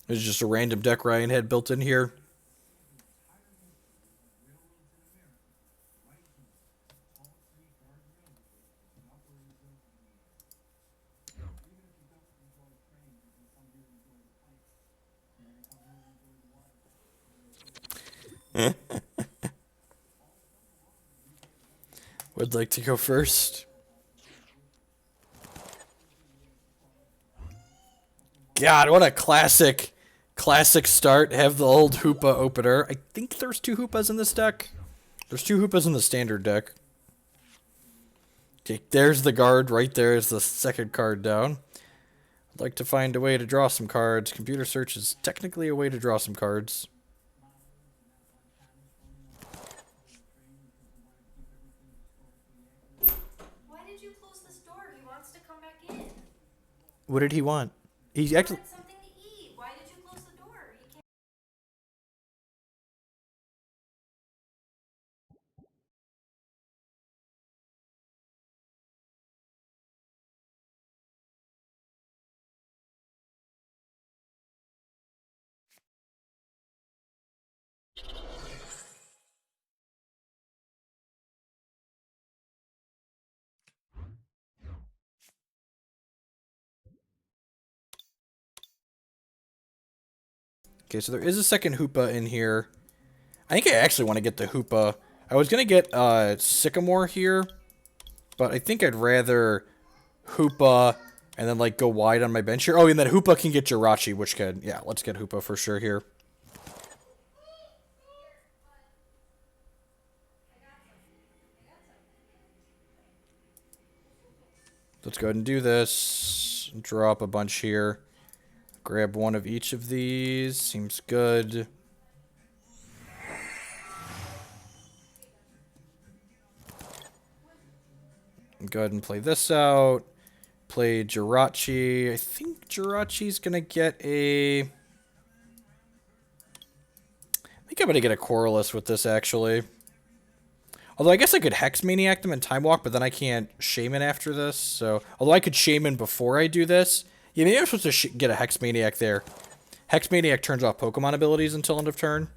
It's just a random deck Ryan had built in here. Would like to go first. God, what a classic start. Have the old Hoopa opener. I think there's 2 Hoopas in this deck. There's 2 Hoopas in the standard deck. Okay, there's the guard. Right there is the second card down. I'd like to find a way to draw some cards. Computer search is technically a way to draw some cards. Why did you close this door? He wants to come back in. What did he want? He actually... He wanted something to eat. Why did you close the door? He can't... Okay, so there is a second Hoopa in here. I think I actually want to get the Hoopa. I was going to get Sycamore here, but I think I'd rather Hoopa and then like go wide on my bench here. Oh, and then Hoopa can get Jirachi, which can... Yeah, let's get Hoopa for sure here. Let's go ahead and do this. Draw up a bunch here. Grab one of each of these. Seems good. Go ahead and play this out. Play Jirachi. I think Jirachi's gonna get a... I think I'm gonna get a Corliss with this, actually. Although I guess I could Hex Maniac them and Time Walk, but then I can't Shaymin after this. So, although I could Shaymin before I do this. Yeah, maybe I'm supposed to get a Hex Maniac there. Hex Maniac turns off Pokemon abilities until end of turn.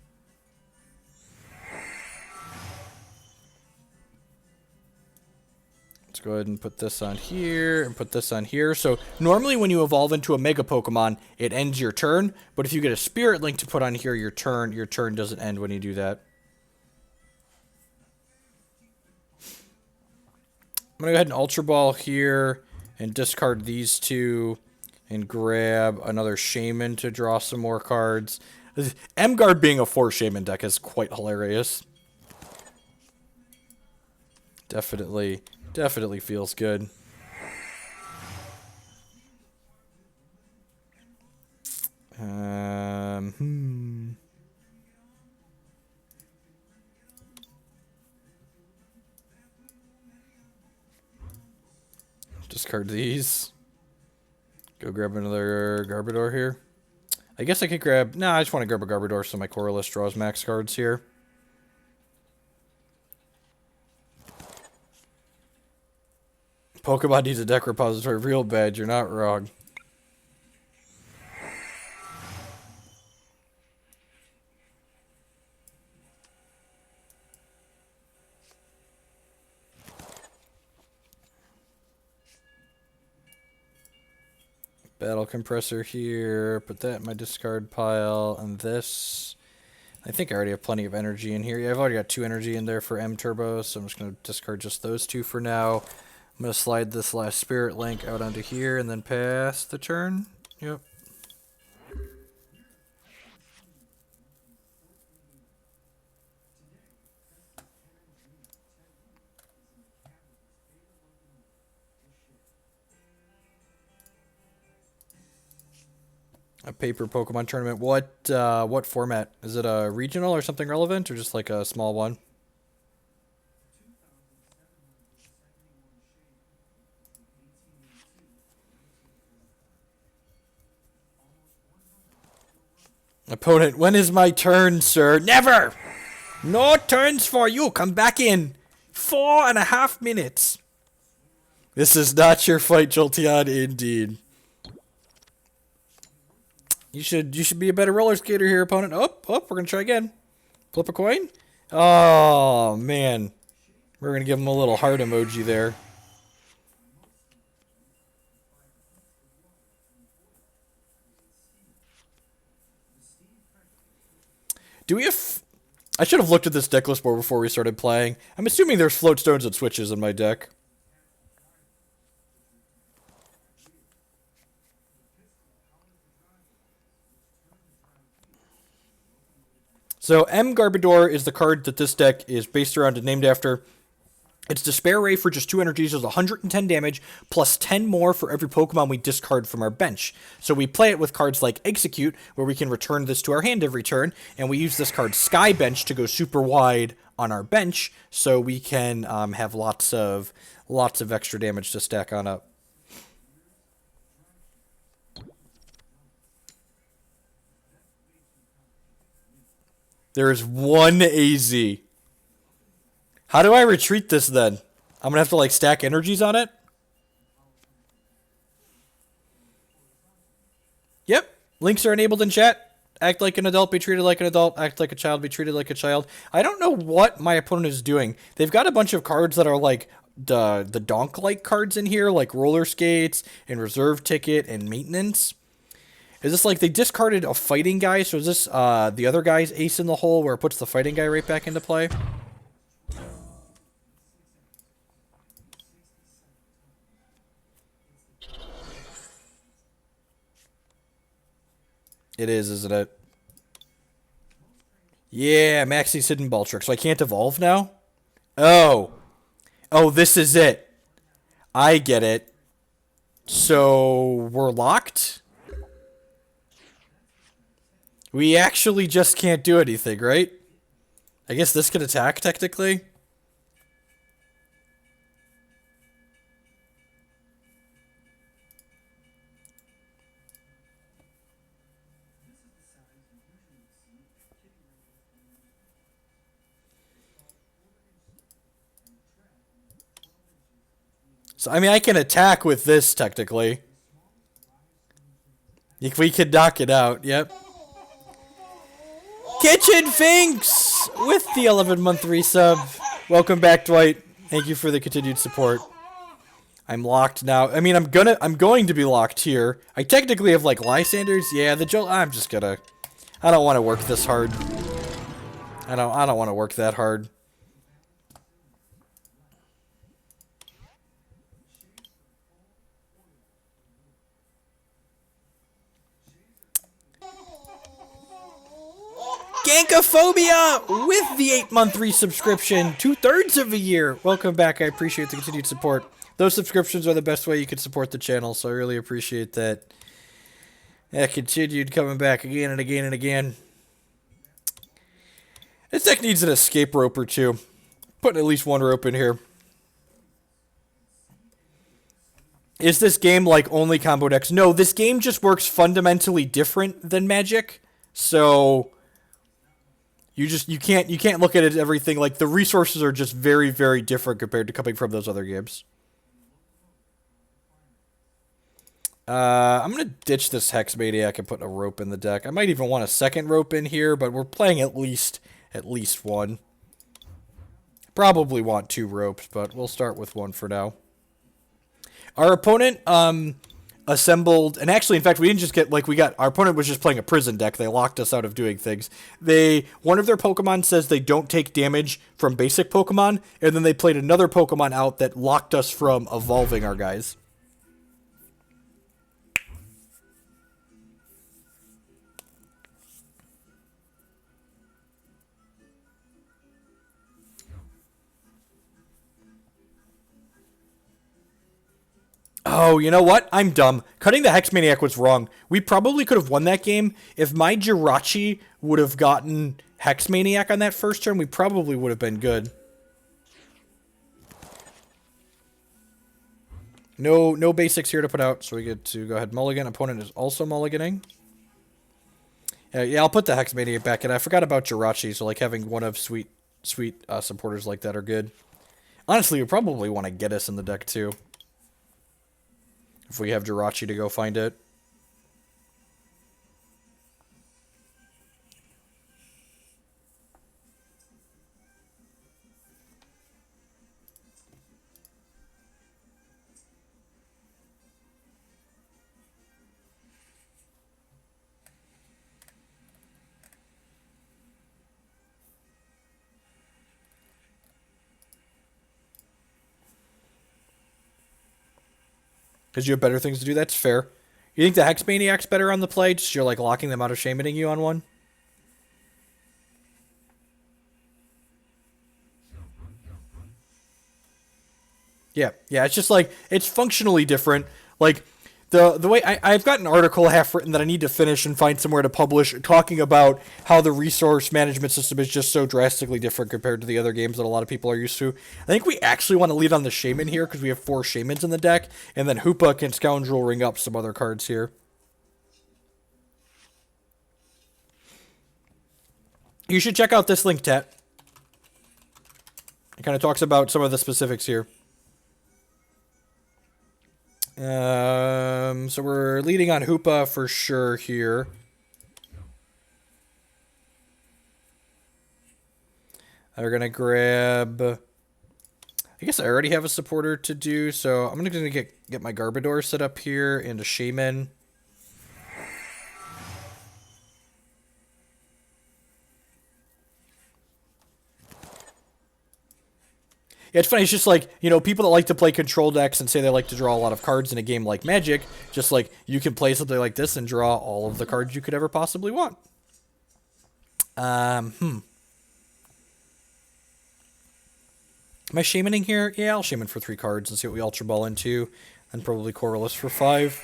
Let's go ahead and put this on here and put this on here. So normally when you evolve into a Mega Pokemon, it ends your turn. But if you get a Spirit Link to put on here, your turn doesn't end when you do that. I'm going to go ahead and Ultra Ball here and discard these 2 and grab another Shaymin to draw some more cards. M Guard being a 4 Shaymin deck is quite hilarious. Definitely feels good. Discard these. Go grab another Gardevoir here. I guess I could grab... Nah, I just want to grab a Gardevoir so my Corliss draws max cards here. Pokemon needs a deck repository real bad. You're not wrong. Battle Compressor here. Put that in my discard pile. And this... I think I already have plenty of energy in here. Yeah, I've already got 2 energy in there for M Turbo, so I'm just going to discard just those 2 for now. I'm going to slide this last Spirit Link out onto here and then pass the turn. Yep. A paper Pokemon tournament. What format? Is it a regional or something relevant, or just like a small one? Opponent, when is my turn, sir? Never! No turns for you. Come back in. 4.5 minutes. This is not your fight, Jolteon, indeed. You should be a better roller skater here, opponent. Oh, we're gonna try again. Flip a coin. Oh man, we're gonna give him a little heart emoji there. Do we have? I should have looked at this deck list more before we started playing. I'm assuming there's float stones and switches in my deck. So M Gardevoir is the card that this deck is based around and named after. Its Despair Ray for just 2 energies does 110 damage, plus 10 more for every Pokemon we discard from our bench. So we play it with cards like Exeggcute, where we can return this to our hand every turn, and we use this card Sky Bench to go super wide on our bench, so we can have lots of extra damage to stack on up. There is one AZ. How do I retreat this then? I'm going to have to like stack energies on it? Yep. Links are enabled in chat. Act like an adult, be treated like an adult. Act like a child, be treated like a child. I don't know what my opponent is doing. They've got a bunch of cards that are like the donk-like cards in here, like roller skates and reserve ticket and maintenance. Is this like they discarded a fighting guy? So is this the other guy's ace in the hole where it puts the fighting guy right back into play? It is, isn't it? Yeah, Maxie's hidden ball trick. So I can't evolve now? Oh. Oh, this is it. I get it. So we're locked? We actually just can't do anything, right? I guess this could attack, technically. So, I mean, I can attack with this, technically. If we could knock it out, yep. Kitchen Finks with the 11-month resub. Welcome back, Dwight. Thank you for the continued support. I'm locked now. I mean, I'm going to be locked here. I technically have like Lysanders. Yeah, I'm just gonna. I don't want to work this hard. I don't want to work that hard. Gankophobia with the 8-month resubscription, 2/3 of a year. Welcome back. I appreciate the continued support. Those subscriptions are the best way you can support the channel, so I really appreciate that. Yeah, continued coming back again and again and again. This deck needs an escape rope or two. Putting at least one rope in here. Is this game like only combo decks? No, this game just works fundamentally different than Magic. So you can't look at it everything like the resources are just very, very different compared to coming from those other games. I'm gonna ditch this Hex Maniac and put a rope in the deck. I might even want a second rope in here, but we're playing at least one. Probably want 2 ropes, but we'll start with 1 for now. Our opponent assembled, and actually, in fact, we didn't just get, like, our opponent was just playing a prison deck. They locked us out of doing things. One of their Pokemon says they don't take damage from basic Pokemon, and then they played another Pokemon out that locked us from evolving our guys. Oh, you know what? I'm dumb. Cutting the Hex Maniac was wrong. We probably could have won that game. If my Jirachi would have gotten Hex Maniac on that first turn, we probably would have been good. No basics here to put out, so we get to go ahead mulligan. Opponent is also mulliganing. Yeah, I'll put the Hex Maniac back in. I forgot about Jirachi, so like having one of sweet supporters like that are good. Honestly, we probably want to get us in the deck too. If we have Jirachi to go find it. Because you have better things to do. That's fair. You think the Hex-Maniac's better on the play? Just you're like locking them out of Shaymaning you on one? Yeah, it's just like, it's functionally different. Like, the way, I've got an article half written that I need to finish and find somewhere to publish talking about how the resource management system is just so drastically different compared to the other games that a lot of people are used to. I think we actually want to lead on the Shaymin here because we have 4 Shaymins in the deck, and then Hoopa can Scoundrel ring up some other cards here. You should check out this link, Tat. It kind of talks about some of the specifics here. So we're leading on Hoopa for sure here. We're going to grab... I guess I already have a supporter to do, so I'm going to get my Gardevoir set up here and a Shaymin. Yeah, it's funny. It's just like, you know, people that like to play control decks and say they like to draw a lot of cards in a game like Magic, just like you can play something like this and draw all of the cards you could ever possibly want. Am I Shaymaning here? Yeah, I'll Shaymin for 3 cards and see what we Ultra Ball into, and probably Corliss for 5.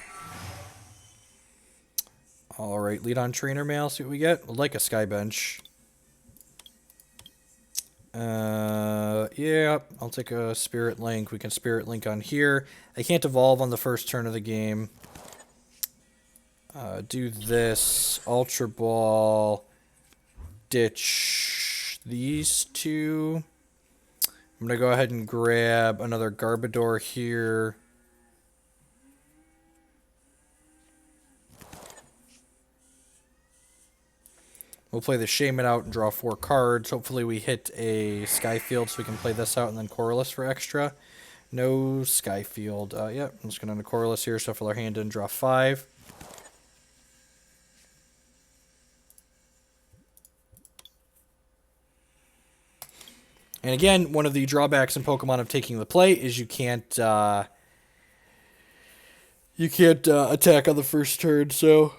Alright, lead on Trainer Mail, see what we get. We'd like a Sky Bench. Yeah, I'll take a Spirit Link. We can Spirit Link on here. I can't evolve on the first turn of the game. Do this. Ultra Ball. Ditch these 2. I'm going to go ahead and grab another Gardevoir here. We'll play the Shaymin out and draw 4 cards. Hopefully we hit a Sky Field so we can play this out and then Corliss for extra. No Sky Field. Yep, I'm just going to Corliss here, shuffle our hand and draw 5. And again, one of the drawbacks in Pokemon of taking the play is you can't attack on the first turn, so...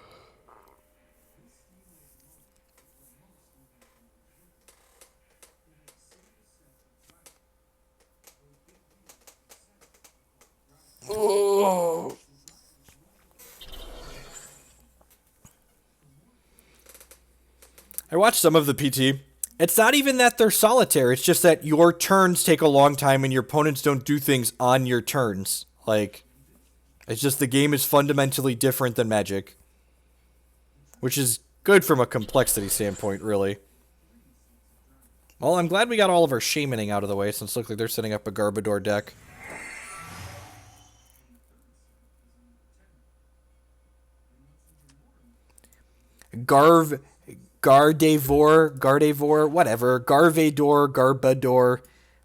Oh. I watched some of the PT. It's not even that they're solitaire. It's just that your turns take a long time and your opponents don't do things on your turns. Like, it's just the game is fundamentally different than Magic. Which is good from a complexity standpoint, really. Well, I'm glad we got all of our Shaymaning out of the way, since it looks like they're setting up a Gardevoir deck. Gardevoir, whatever. Gardevoir.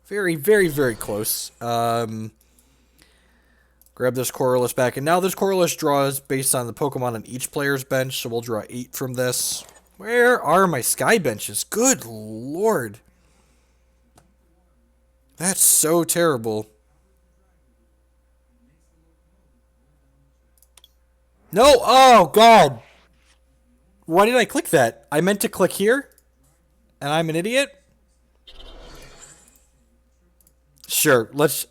Very, very, very close. Grab this Corliss back. And now this Corliss draws based on the Pokemon on each player's bench, so we'll draw 8 from this. Where are my Sky Benches? Good lord. That's so terrible. No! Oh, God! Why did I click that? I meant to click here? And I'm an idiot? Sure, let's,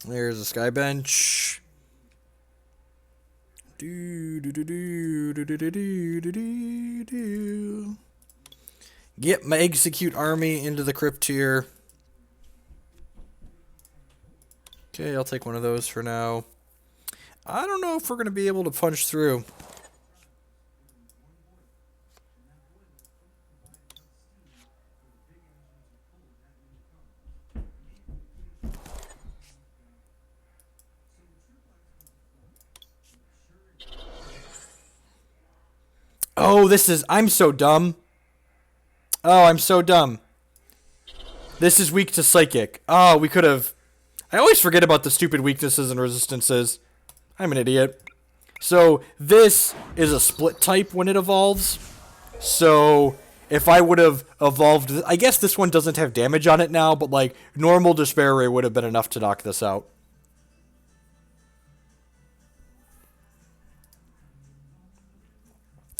There's a Sky Bench. Get my Exeggcute army into the crypt here. Okay, I'll take one of those for now. I don't know if we're going to be able to punch through. Oh, I'm so dumb. Oh, I'm so dumb. This is weak to Psychic. Oh, we could have... I always forget about the stupid weaknesses and resistances. I'm an idiot. So, this is a split type when it evolves. So, if I would have evolved... I guess this one doesn't have damage on it now, but, like, normal Despair Ray would have been enough to knock this out.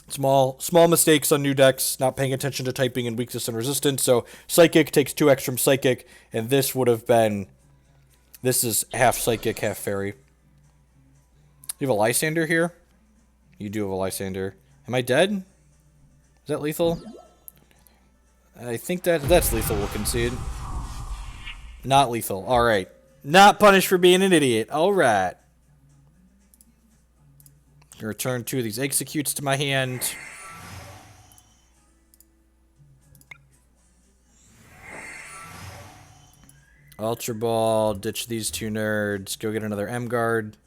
Small mistakes on new decks, not paying attention to typing and weakness and resistance. So, Psychic takes 2 extra from Psychic, and this would have been... This is half Psychic, half Fairy. You have a Lysandre here? You do have a Lysandre. Am I dead? Is that lethal? I think that's lethal, we'll concede. Not lethal. Alright. Not punished for being an idiot. Alright. Return 2 of these Exeggcutes to my hand. Ultra Ball, ditch these 2 nerds, go get another M Guard.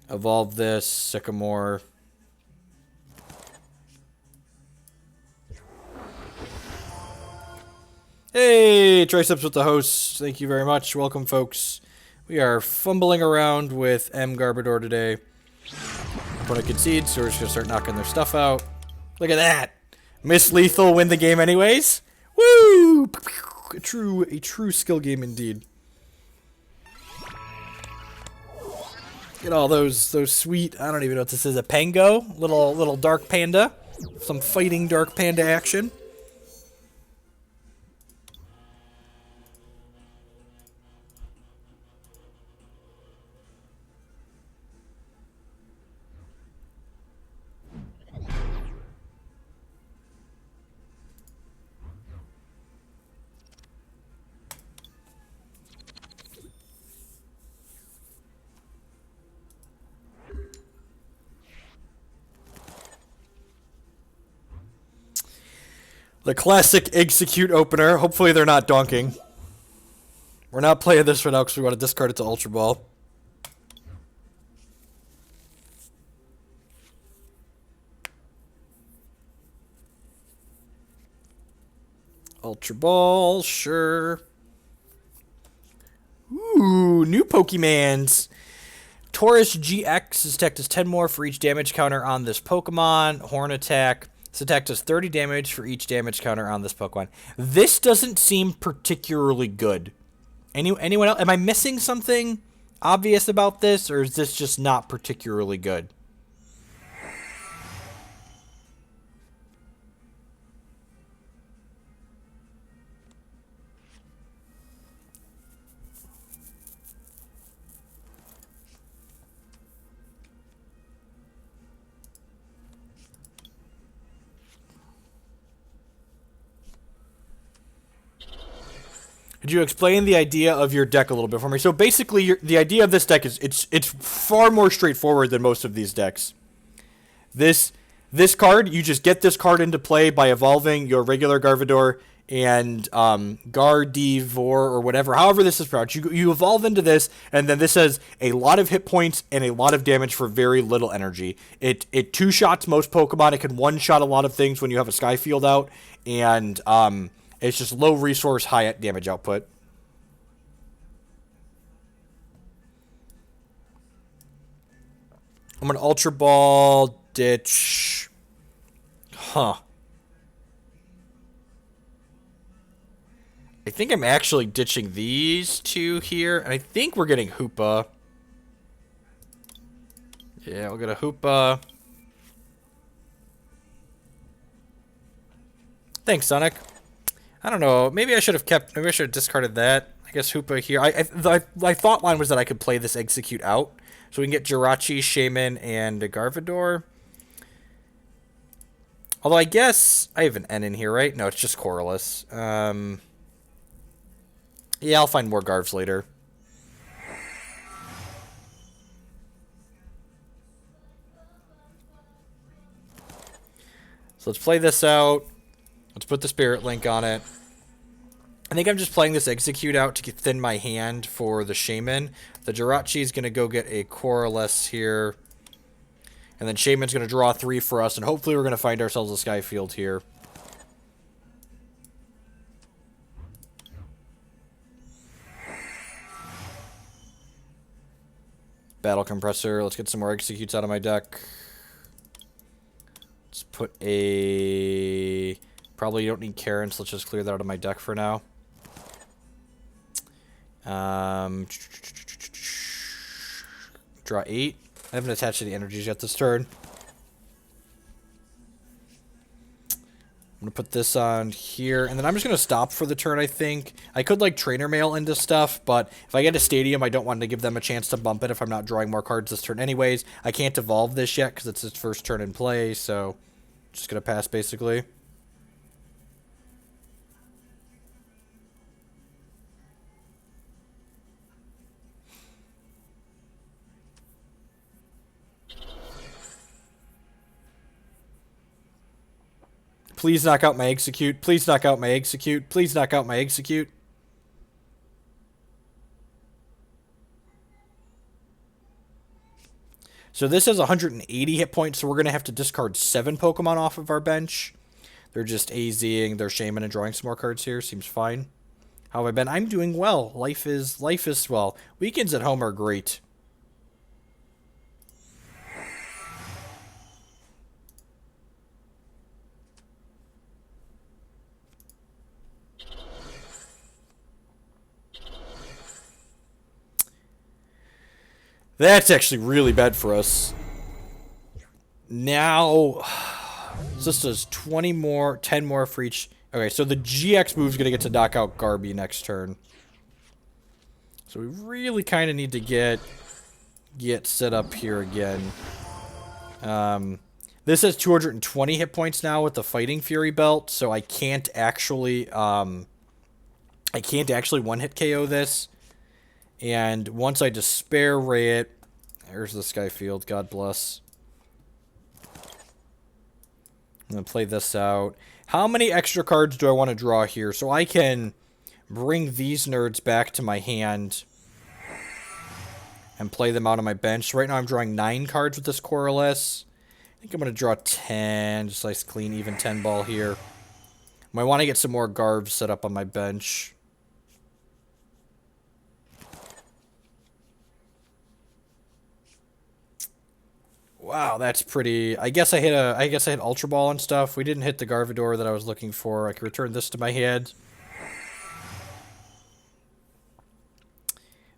Evolve this, Sycamore. Hey, Triceps with the hosts. Thank you very much. Welcome, folks. We are fumbling around with M Gardevoir today. Opponent concedes, so we're just going to start knocking their stuff out. Look at that. Miss Lethal win the game anyways. Woo! A true skill game indeed. Get all those sweet, I don't even know what this is, a Pango? Little dark panda. Some fighting dark panda action. The classic Exeggcute opener. Hopefully they're not donking. We're not playing this right now because we want to discard it to Ultra Ball. Ultra Ball, sure. Ooh, new Pokemons. Taurus GX. This attack does 10 more for each damage counter on this Pokemon. Horn attack. This attack does 30 damage for each damage counter on this Pokemon. This doesn't seem particularly good. Anyone else? Am I missing something obvious about this, or is this just not particularly good? Could you explain the idea of your deck a little bit for me? So basically, the idea of this deck is it's far more straightforward than most of these decks. This card, you just get this card into play by evolving your regular Gardevoir and Gardevoir or whatever, however this is pronounced. You evolve into this, and then this has a lot of hit points and a lot of damage for very little energy. It two-shots most Pokemon. It can one-shot a lot of things when you have a Sky Field out, and it's just low resource, high damage output. I'm going to Ultra Ball, ditch. Huh. I think I'm actually ditching these 2 here, and I think we're getting Hoopa. Yeah, we'll get a Hoopa. Thanks, Sonic. I don't know. Maybe I should have discarded that. I guess Hoopa here. My thought line was that I could play this Exeggcute out. So we can get Jirachi, Shaymin, and a Gardevoir. Although I guess I have an N in here, right? No, it's just Corliss. Yeah, I'll find more Garvs later. So let's play this out. Let's put the Spirit Link on it. I think I'm just playing this Exeggcute out to thin my hand for the Shaymin. The Jirachi is going to go get a Corliss here. And then Shaymin's going to draw 3 for us, and hopefully we're going to find ourselves a Sky Field here. Battle Compressor. Let's get some more Exeggcutes out of my deck. Let's put a... Probably don't need Karen, so let's just clear that out of my deck for now. Draw 8. I haven't attached any energies yet this turn. I'm going to put this on here, and then I'm just going to stop for the turn, I think. I could, like, Trainer Mail into stuff, but if I get a Stadium, I don't want to give them a chance to bump it if I'm not drawing more cards this turn anyways. I can't evolve this yet because it's its first turn in play, so just going to pass, basically. Please knock out my Exeggcute. Please knock out my Exeggcute. Please knock out my Exeggcute. So this has 180 hit points, so we're going to have to discard 7 Pokemon off of our bench. They're just AZing their Shaymin and drawing some more cards here. Seems fine. How have I been? I'm doing well. Life is well. Weekends at home are great. That's actually really bad for us. Now, this does 20 more, 10 more for each. Okay, so the GX move is going to get to knock out Garby next turn. So we really kind of need to get set up here again. This has 220 hit points now with the Fighting Fury belt, so I can't actually one-hit KO this. And once I Despair Ray it, there's the Sky Field, God bless. I'm going to play this out. How many extra cards do I want to draw here? So I can bring these nerds back to my hand and play them out on my bench. So right now I'm drawing 9 cards with this Colress. I think I'm going to draw 10, just nice clean even 10 ball here. Might want to get some more Garvs set up on my bench. Wow, that's pretty. I guess I hit Ultra Ball and stuff. We didn't hit the Gardevoir that I was looking for. I can return this to my hand.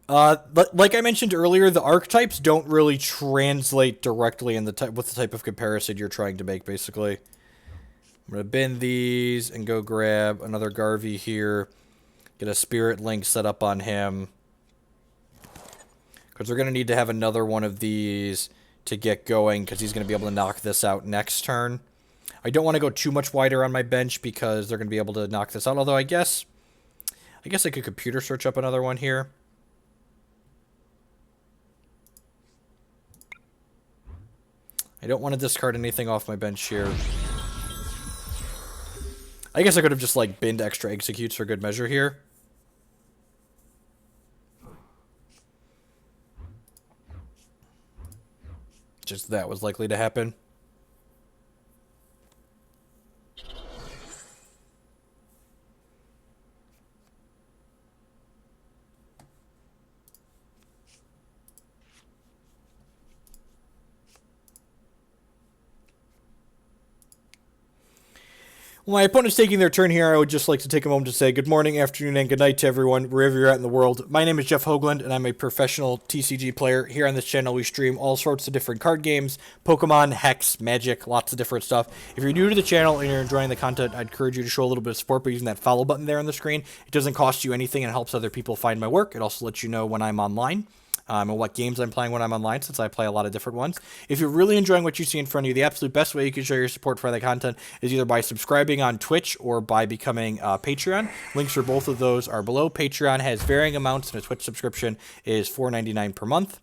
But like I mentioned earlier, the archetypes don't really translate directly in the with the type of comparison you're trying to make, basically. I'm gonna bin these and go grab another Garvey here. Get a Spirit Link set up on him. Because we're gonna need to have another one of these to get going, because he's going to be able to knock this out next turn. I don't want to go too much wider on my bench because they're going to be able to knock this out, although I guess I could computer search up another one here. I don't want to discard anything off my bench here. I guess I could have just, like, binned extra Exeggcutes for good measure here. Just that was likely to happen. Well, my opponent's taking their turn here. I would just like to take a moment to say good morning, afternoon, and good night to everyone, wherever you're at in the world. My name is Jeff Hoagland, and I'm a professional TCG player. Here on this channel, we stream all sorts of different card games, Pokemon, Hex, Magic, lots of different stuff. If you're new to the channel and you're enjoying the content, I'd encourage you to show a little bit of support by using that follow button there on the screen. It doesn't cost you anything and helps other people find my work. It also lets you know when I'm online. And what games I'm playing when I'm online, since I play a lot of different ones. If you're really enjoying what you see in front of you, the absolute best way you can show your support for the content is either by subscribing on Twitch or by becoming Patreon. Links for both of those are below. Patreon has varying amounts, and a Twitch subscription is $4.99 per month.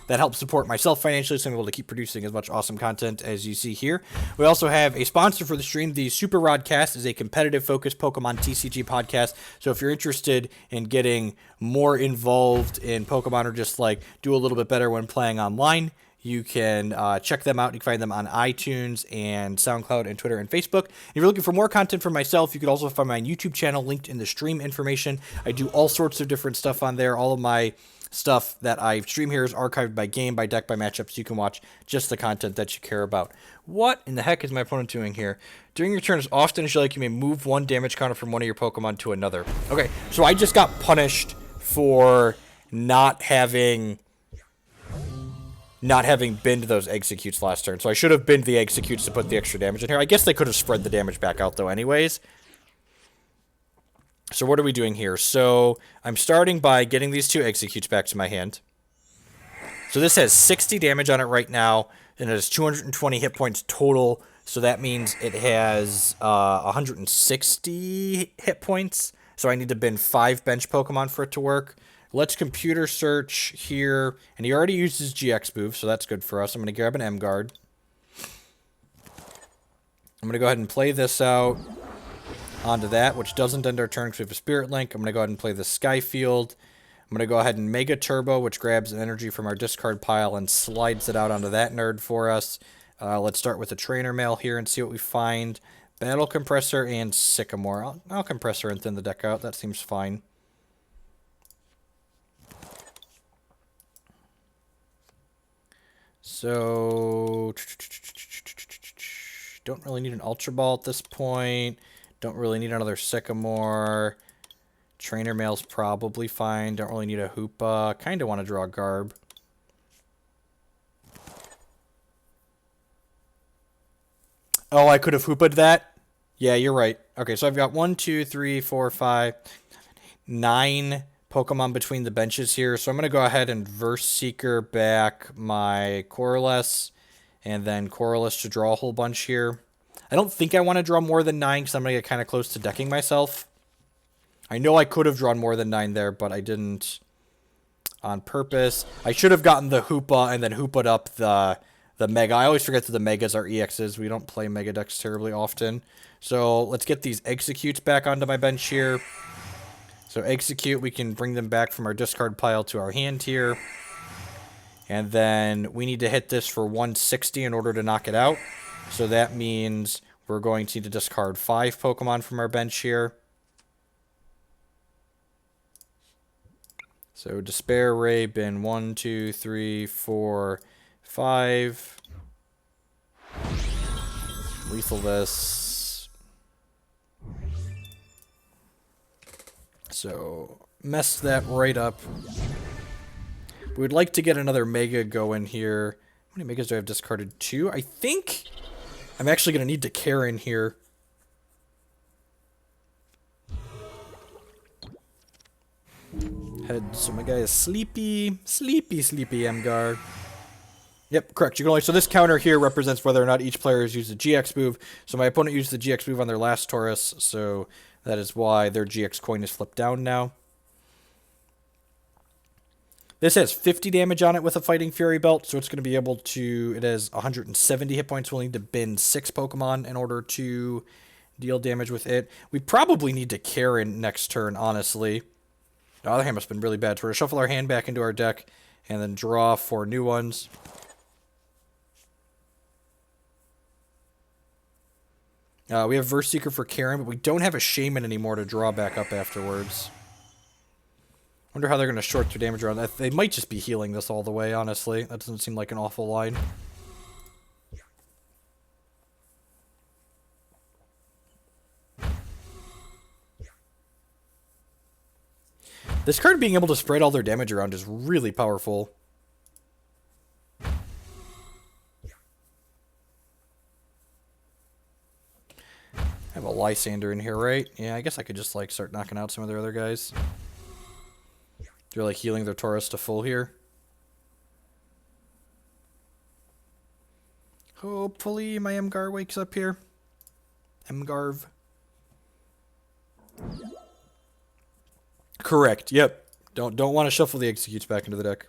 That helps support myself financially, so I'm able to keep producing as much awesome content as you see here. We also have a sponsor for the stream. The Super Rodcast is a competitive-focused Pokemon TCG podcast. So if you're interested in getting more involved in Pokemon or just like do a little bit better when playing online, You can check them out. You can find them on iTunes and SoundCloud and Twitter and Facebook. If you're looking for more content from myself, you could also find my YouTube channel linked in the stream information. I do all sorts of different stuff on there. All of my stuff that I stream here is archived by game, by deck, by matchups. You can watch just the content that you care about. What in the heck is my opponent doing here? During your turn, as often as you like, you may move one damage counter from one of your Pokemon to another. Okay, so I just got punished for not having binned those Exeggcutes last turn. So I should have binned the Exeggcutes to put the extra damage in here. I guess they could have spread the damage back out, though, anyways. So what are we doing here? So I'm starting by getting these two Exeggcutes back to my hand. So this has 60 damage on it right now, and it has 220 hit points total. So that means it has 160 hit points. So I need to bin 5 bench Pokemon for it to work. Let's computer search here. And he already uses GX move, so that's good for us. I'm going to grab an M Guard. I'm going to go ahead and play this out onto that, which doesn't end our turn because we have a Spirit Link. I'm going to go ahead and play the Sky Field. I'm going to go ahead and Mega Turbo, which grabs an energy from our discard pile and slides it out onto that nerd for us. Let's start with the Trainer Mail here and see what we find. Battle Compressor and Sycamore. I'll Compressor and thin the deck out. That seems fine. So, don't really need an Ultra Ball at this point. Don't really need another Sycamore. Trainer Mail's probably fine. Don't really need a Hoopa. Kind of want to draw a Garb. Oh, I could have Hoopa'd that? Yeah, you're right. Okay, so I've got 1, 2, 3, 4, 5, 9 Pokemon between the benches here. So I'm going to go ahead and Verse Seeker back my Colress, and then Colress to draw a whole bunch here. I don't think I want to draw more than 9 because I'm going to get kind of close to decking myself. I know I could have drawn more than 9 there, but I didn't on purpose. I should have gotten the Hoopa and then Hoopa'd up the Mega. I always forget that the Megas are EXs. We don't play Mega decks terribly often. So let's get these Exeggcutes back onto my bench here. So Exeggcute, we can bring them back from our discard pile to our hand here. And then we need to hit this for 160 in order to knock it out. So that means we're going to need to discard 5 Pokemon from our bench here. So Despair Ray, bin 1, 2, 3, 4, 5. Lethal this. So mess that right up. We would like to get another Mega going here. How many Megas do I have discarded? 2? I think I'm actually going to need to Karen here. Head. So my guy is sleepy. Sleepy M Guard. Yep, correct. You can only, so this counter here represents whether or not each player has used a GX move. So my opponent used the GX move on their last Taurus, so that is why their GX coin is flipped down now. This has 50 damage on it with a Fighting Fury belt, so it's going to be able to... It has 170 hit points. We'll need to bin 6 Pokemon in order to deal damage with it. We probably need to Karen next turn, honestly. The other hand must have been really bad. So we're going to shuffle our hand back into our deck and then draw 4 new ones. We have Verse Seeker for Karen, but we don't have a Shaymin anymore to draw back up afterwards. Wonder how they're going to short their damage around that. They might just be healing this all the way, honestly. That doesn't seem like an awful line. This card being able to spread all their damage around is really powerful. I have a Lysandre in here, right? Yeah, I guess I could just like start knocking out some of their other guys. They're like healing their Taurus to full here. Hopefully my M-Gar wakes up here. M-Garv. Correct, yep. Don't want to shuffle the Exeggcutes back into the deck.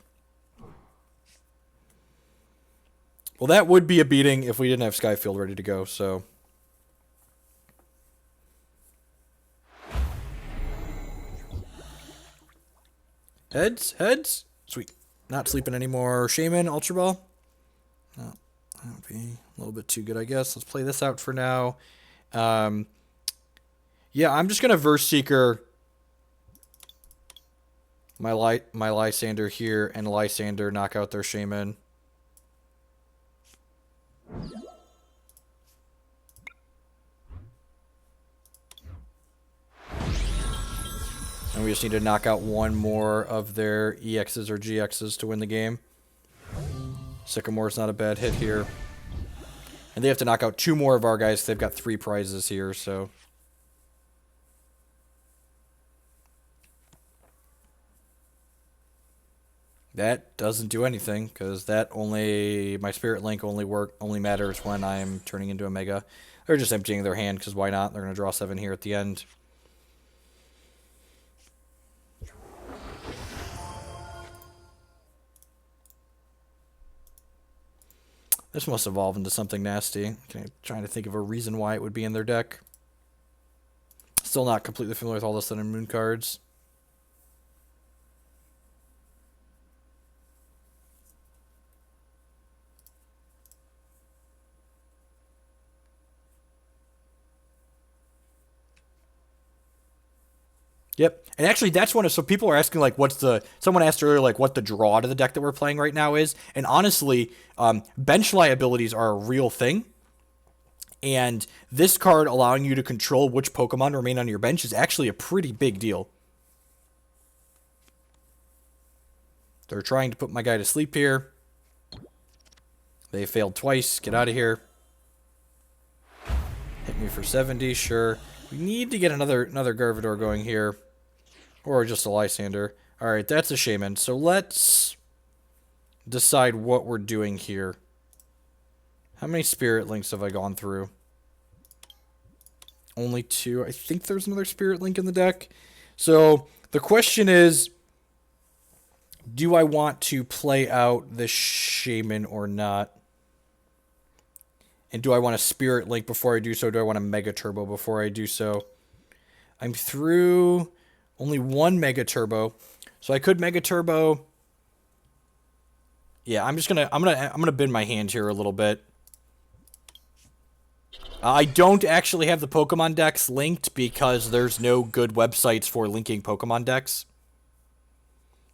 Well, that would be a beating if we didn't have Sky Field ready to go, so... Heads? Heads? Sweet. Not sleeping anymore. Shaymin, Ultra Ball. Oh, that would be a little bit too good, I guess. Let's play this out for now. Yeah, I'm just going to Verse Seeker my Lysandre here, and Lysandre knock out their Shaymin. And we just need to knock out one more of their EXs or GXs to win the game. Sycamore's not a bad hit here. And they have to knock out 2 more of our guys. They've got 3 prizes here, so... That doesn't do anything, because that only... My Spirit Link only matters when I'm turning into a Mega. They're just emptying their hand, because why not? They're going to draw 7 here at the end. This must evolve into something nasty. Okay, trying to think of a reason why it would be in their deck. Still not completely familiar with all the Sun and Moon cards. Yep. And actually, that's one of... So people are asking, like, what's the... Someone asked earlier, like, what the draw to the deck that we're playing right now is. And honestly, bench liabilities are a real thing. And this card allowing you to control which Pokemon remain on your bench is actually a pretty big deal. They're trying to put my guy to sleep here. They failed twice. Get out of here. Hit me for 70, sure. We need to get another Gardevoir going here. Or just a Lysandre. Alright, that's a Shaymin. So let's decide what we're doing here. How many Spirit Links have I gone through? Only 2. I think there's another Spirit Link in the deck. So the question is, do I want to play out this Shaymin or not? And do I want a Spirit Link before I do so? Do I want a Mega Turbo before I do so? I'm through only 1 Mega Turbo. So I could Mega Turbo. Yeah, I'm gonna bend my hand here a little bit. I don't actually have the Pokemon decks linked because there's no good websites for linking Pokemon decks.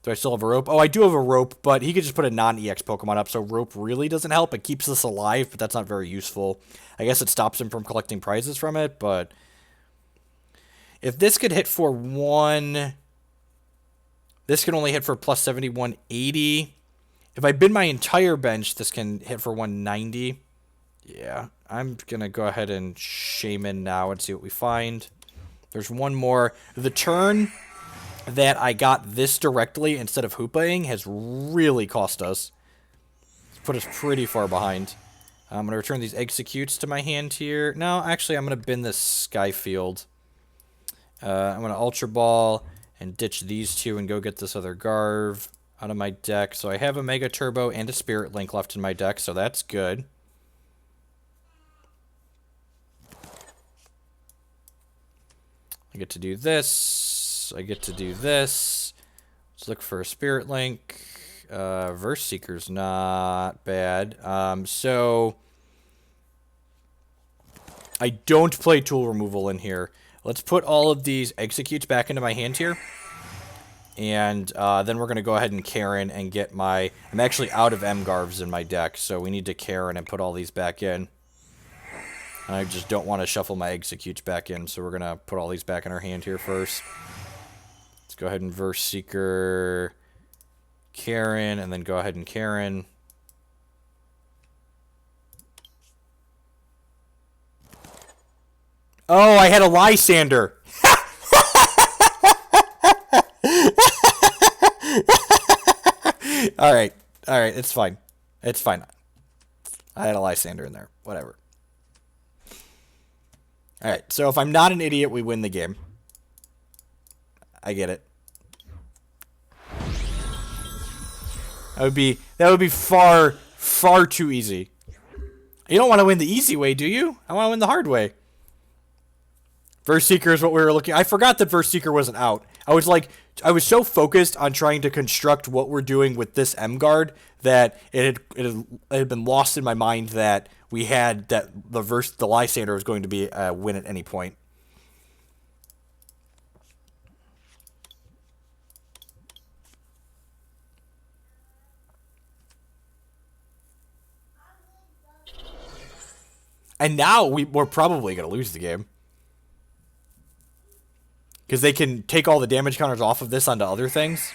Do I still have a Rope? Oh, I do have a Rope, but he could just put a non-EX Pokemon up, so Rope really doesn't help. It keeps us alive, but that's not very useful. I guess it stops him from collecting prizes from it, but... If this could hit for 1... This can only hit for plus 70, 180. If I bid my entire bench, this can hit for 190. Yeah, I'm going to go ahead and Shaymin now and see what we find. There's one more. The turn that I got this directly instead of Hoopa-ing has really cost us. It's put us pretty far behind. I'm going to return these Exeggcutes to my hand here. No, actually, I'm going to bin this Sky Field. I'm going to Ultra Ball and ditch these 2 and go get this other Garv out of my deck. So I have a Mega Turbo and a Spirit Link left in my deck, so that's good. I get to do this. I get to do this. Let's look for a Spirit Link. Verse Seeker's not bad. So I don't play tool removal in here. Let's put all of these Exeggcutes back into my hand here. And then we're going to go ahead and Karen and get my... I'm actually out of M Garvs in my deck, so we need to Karen and put all these back in. And I just don't want to shuffle my Exeggcutes back in, so we're going to put all these back in our hand here first. Let's go ahead and Verse Seeker, Karen, and then go ahead and Karen. Oh, I had a Lysandre. Alright, it's fine. It's fine. I had a Lysandre in there. Whatever. Alright, so if I'm not an idiot, we win the game. I get it. That would be far, far too easy. You don't want to win the easy way, do you? I want to win the hard way. Verse Seeker is what we were looking. I forgot that Verse Seeker wasn't out. I was so focused on trying to construct what we're doing with this M Guard that it had been lost in my mind that we had that the Lysandre was going to be a win at any point. And now we're probably going to lose the game. Because they can take all the damage counters off of this onto other things.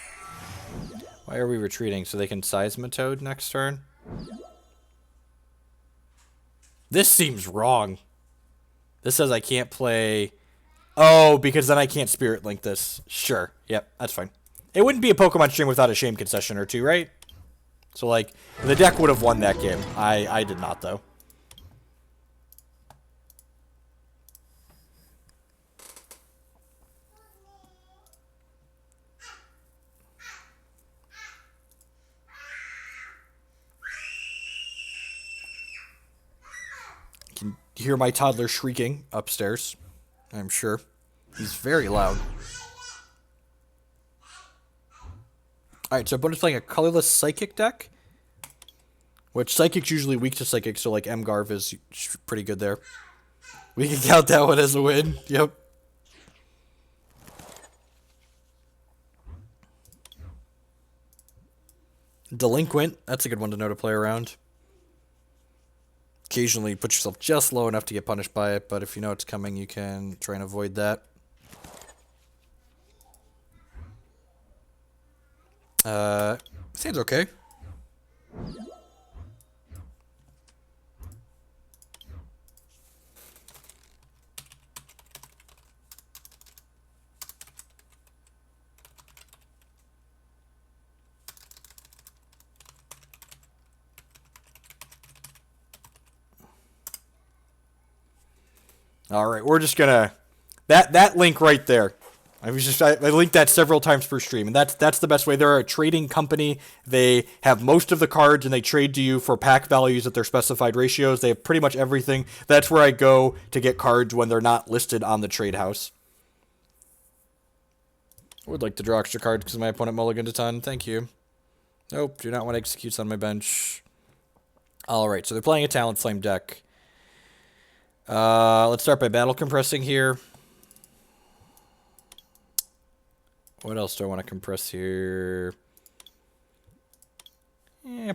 Why are we retreating? So they can Seismitoad next turn? This seems wrong. This says I can't play... Oh, because then I can't Spirit Link this. Sure. Yep, that's fine. It wouldn't be a Pokemon stream without a shame concession or two, right? So, like, the deck would have won that game. I did not, though. Can hear my toddler shrieking upstairs, I'm sure. He's very loud. Alright, so opponent's playing a colorless Psychic deck. Which Psychic's usually weak to Psychic, so like M Garv is pretty good there. We can count that one as a win. Yep. Delinquent, that's a good one to know to play around. Occasionally put yourself just low enough to get punished by it, but if you know it's coming, you can try and avoid that. Seems okay. All right, we're just gonna that link right there. I linked that several times per stream, and that's the best way. They're a trading company. They have most of the cards, and they trade to you for pack values at their specified ratios. They have pretty much everything. That's where I go to get cards when they're not listed on the trade house. I would like to draw extra cards because my opponent mulliganed a ton. Thank you. Nope, do not want Exeggcutes on my bench. All right, so they're playing a Talonflame deck. Let's start by battle compressing here. What else do I want to compress here?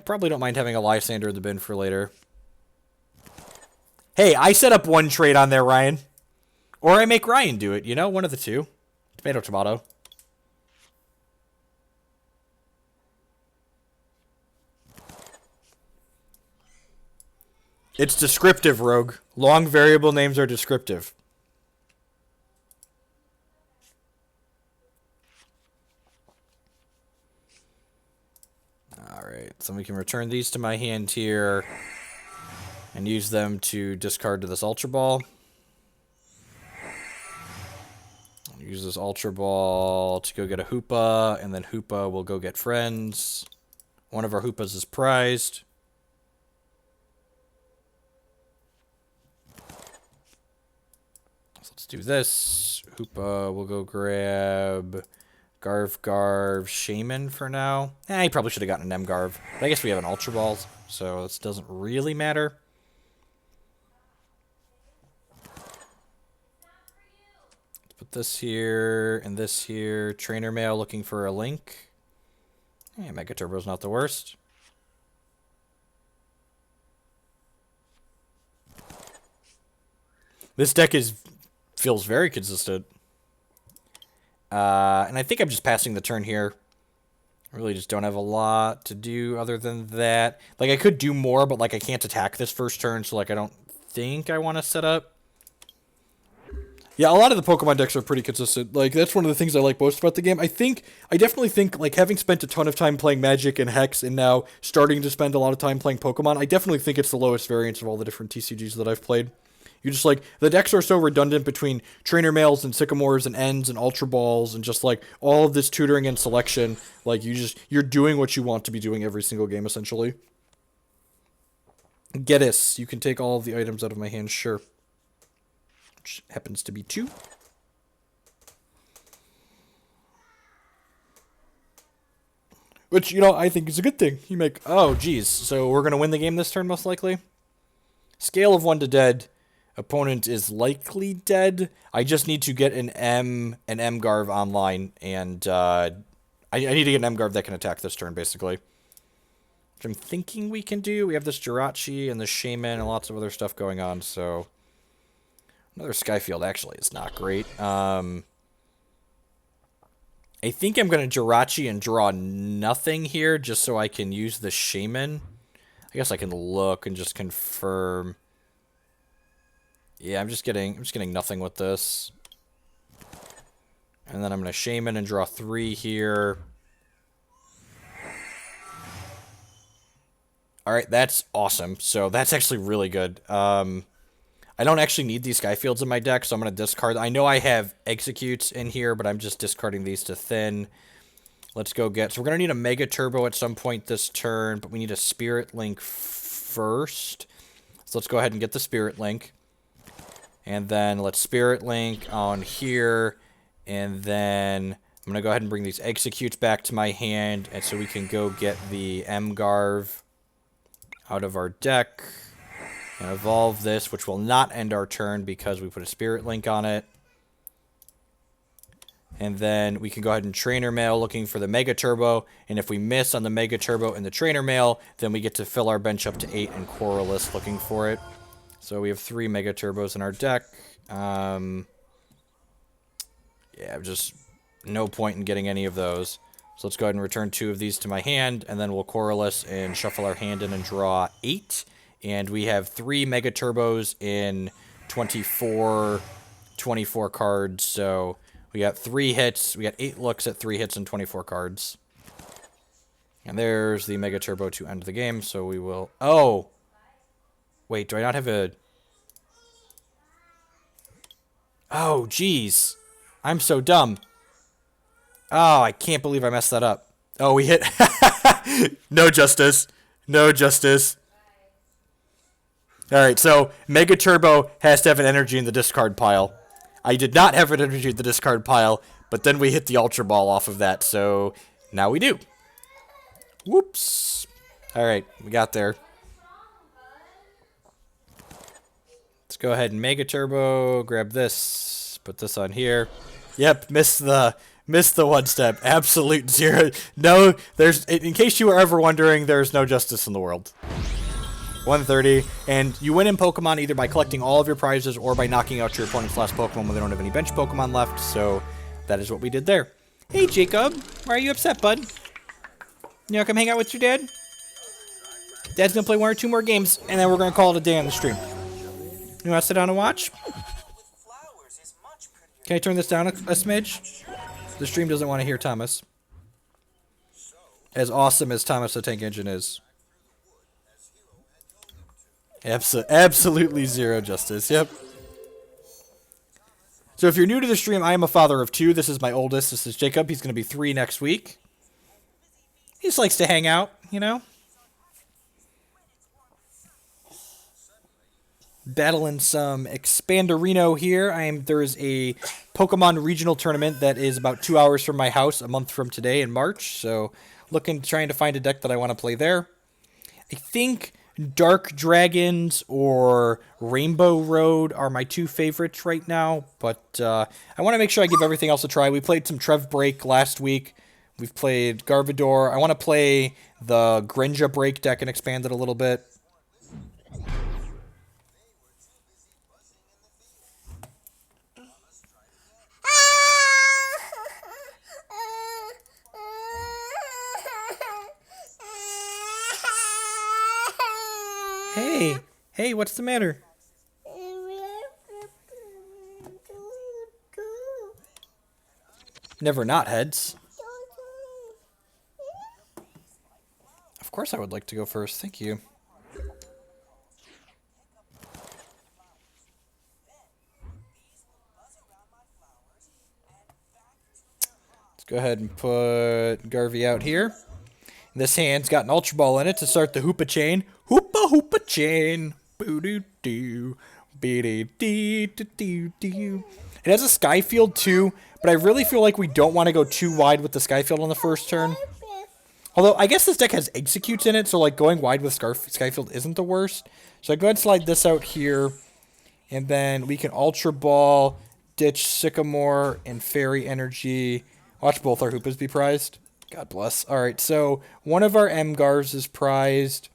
Probably don't mind having a Lysandre in the bin for later. Hey, I set up one trade on there, Ryan. Or I make Ryan do it, you know? One of the two. Tomato, tomato. It's descriptive, Rogue. Long variable names are descriptive. Alright, so we can return these to my hand here and use them to discard to this Ultra Ball. Use this Ultra Ball to go get a Hoopa, and then Hoopa will go get friends. One of our Hoopas is prized. So let's do this. Hoopa will go grab Garv, Shaymin for now. He probably should have gotten an M Garv. But I guess we have an Ultra Ball, so this doesn't really matter. Put this here and this here. Trainer Mail looking for a link. Mega Turbo's not the worst. This deck feels very consistent. And I think I'm just passing the turn here. I really just don't have a lot to do other than that. Like, I could do more, but, like, I can't attack this first turn, so, like, I don't think I want to set up. Yeah, a lot of the Pokemon decks are pretty consistent. Like, that's one of the things I like most about the game. I definitely think, like, having spent a ton of time playing Magic and Hex and now starting to spend a lot of time playing Pokemon, I definitely think it's the lowest variance of all the different TCGs that I've played. You just, like, the decks are so redundant between Trainer Mails and Sycamores and Ends and Ultra Balls and just, like, all of this tutoring and selection. Like, you're doing what you want to be doing every single game, essentially. Gedis, you can take all of the items out of my hand, sure. which happens to be 2. Which, you know, I think is a good thing. You make, oh, geez. So we're going to win the game this turn, most likely? Scale of 1 to dead. Opponent is likely dead. I just need to get an M-Garv online, and I need to get an M-Garv that can attack this turn, basically. Which I'm thinking we can do. We have this Jirachi and the Shaymin and lots of other stuff going on, so... Another Sky Field actually is not great. I think I'm going to Jirachi and draw nothing here, just so I can use the Shaymin. I guess I can look and just confirm. Yeah, I'm just getting nothing with this. And then I'm going to Shaymin and draw 3 here. Alright, that's awesome. So that's actually really good. I don't actually need these Sky Fields in my deck, so I'm going to discard. I know I have Exeggcutes in here, but I'm just discarding these to thin. Let's go get... So we're going to need a Mega Turbo at some point this turn, but we need a Spirit Link first. So let's go ahead and get the Spirit Link. And then let's Spirit Link on here. And then I'm going to go ahead and bring these Exeggcutes back to my hand, and so we can go get the M-Garv out of our deck. And evolve this, which will not end our turn because we put a Spirit Link on it. And then we can go ahead and Trainer Mail looking for the Mega Turbo. And if we miss on the Mega Turbo and the Trainer Mail, then we get to fill our bench up to 8 and Coralus looking for it. So we have 3 Mega Turbos in our deck. Yeah, just no point in getting any of those. So let's go ahead and return 2 of these to my hand. And then we'll Coralus and shuffle our hand in and draw 8. And we have 3 Mega Turbos in 24 cards. So we got 3 hits. We got 8 looks at 3 hits and 24 cards. And there's the Mega Turbo to end the game. So we will... Oh! Wait, do I not have a... Oh, jeez. I'm so dumb. Oh, I can't believe I messed that up. Oh, we hit... No justice. No justice. Alright, so Mega Turbo has to have an energy in the discard pile. I did not have an energy in the discard pile, but then we hit the Ultra Ball off of that, so now we do. Whoops. Alright, we got there. Let's go ahead and Mega Turbo, grab this, put this on here. Yep, missed the 1 step. Absolute 0. No, there's, in case you were ever wondering, there's no justice in the world. 130, and you win in Pokemon either by collecting all of your prizes or by knocking out your opponent's last Pokemon when they don't have any bench Pokemon left, so that is what we did there. Hey, Jacob, why are you upset, bud? You wanna come hang out with your dad? Dad's gonna play 1 or 2 more games, and then we're gonna call it a day on the stream. You wanna sit down and watch? Can I turn this down a smidge? The stream doesn't want to hear Thomas. As awesome as Thomas the Tank Engine is. Absolutely 0 justice, yep. So if you're new to the stream, I am a father of 2. This is my oldest. This is Jacob. He's going to be 3 next week. He just likes to hang out, you know? Battling some Expanderino here. There is a Pokemon regional tournament that is about 2 hours from my house, a month from today in March. So trying to find a deck that I want to play there. I think Dark Dragons or Rainbow Road are my 2 favorites right now, but I want to make sure I give everything else a try. We played some Trev Break last week. We've played Gardevoir. I want to play the Greninja Break deck and expand it a little bit. Hey, what's the matter? Never not heads. Of course I would like to go first, thank you. Let's go ahead and put Garvey out here. This hand's got an Ultra Ball in it to start the Hoopa chain. Hoopa chain. Boo-doo-doo. It has a Sky Field too, but I really feel like we don't want to go too wide with the Sky Field on the first turn. Although, I guess this deck has Exeggcutes in it, so like going wide with Sky Field isn't the worst. So I go ahead and slide this out here. And then we can Ultra Ball, ditch Sycamore, and Fairy Energy. Watch both our Hoopas be prized. God bless. Alright, so one of our M Gars is prized.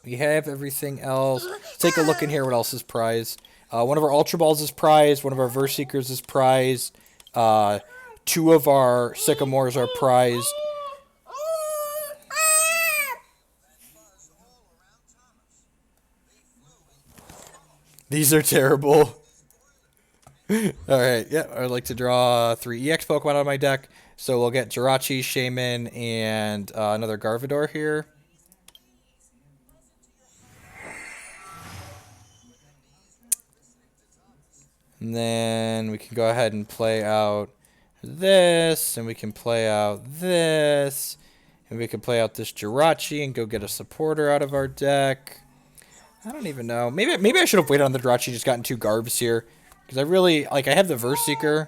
We have everything else. Let's take a look in here what else is prized. One of our Ultra Balls is prized. One of our Verseekers is prized. Two of our Sycamores are prized. These are terrible. Alright, yeah, I'd like to draw 3 EX Pokemon out of my deck. So we'll get Jirachi, Shaymin, and another Gardevoir here. And then we can go ahead and play out this, and we can play out this, and we can play out this Jirachi and go get a supporter out of our deck. I don't even know. Maybe I should have waited on the Jirachi, just gotten 2 Garbs here. Because I really, like, I have the Verseeker.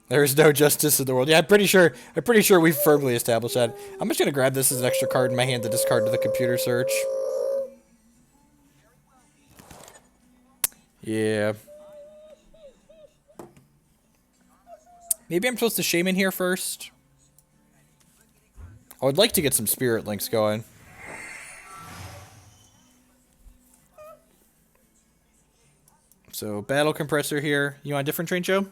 There's no justice in the world. Yeah, I'm pretty sure we've firmly established that. I'm just going to grab this as an extra card in my hand to discard to the computer search. Yeah. Maybe I'm supposed to Shaymin here first. I would like to get some Spirit Links going. So, Battle Compressor here. You want a different train show?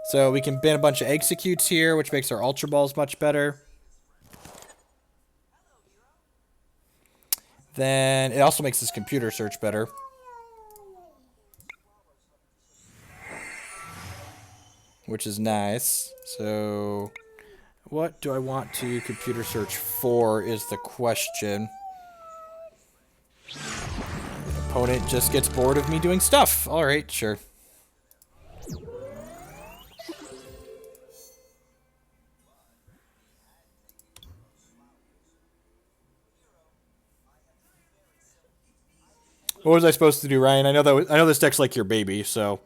So, we can ban a bunch of Exeggcutes here, which makes our Ultra Balls much better. Then, it also makes this computer search better. Which is nice. So, what do I want to computer search for is the question. Opponent just gets bored of me doing stuff. Alright, sure. What was I supposed to do, Ryan? I know this deck's like your baby, so.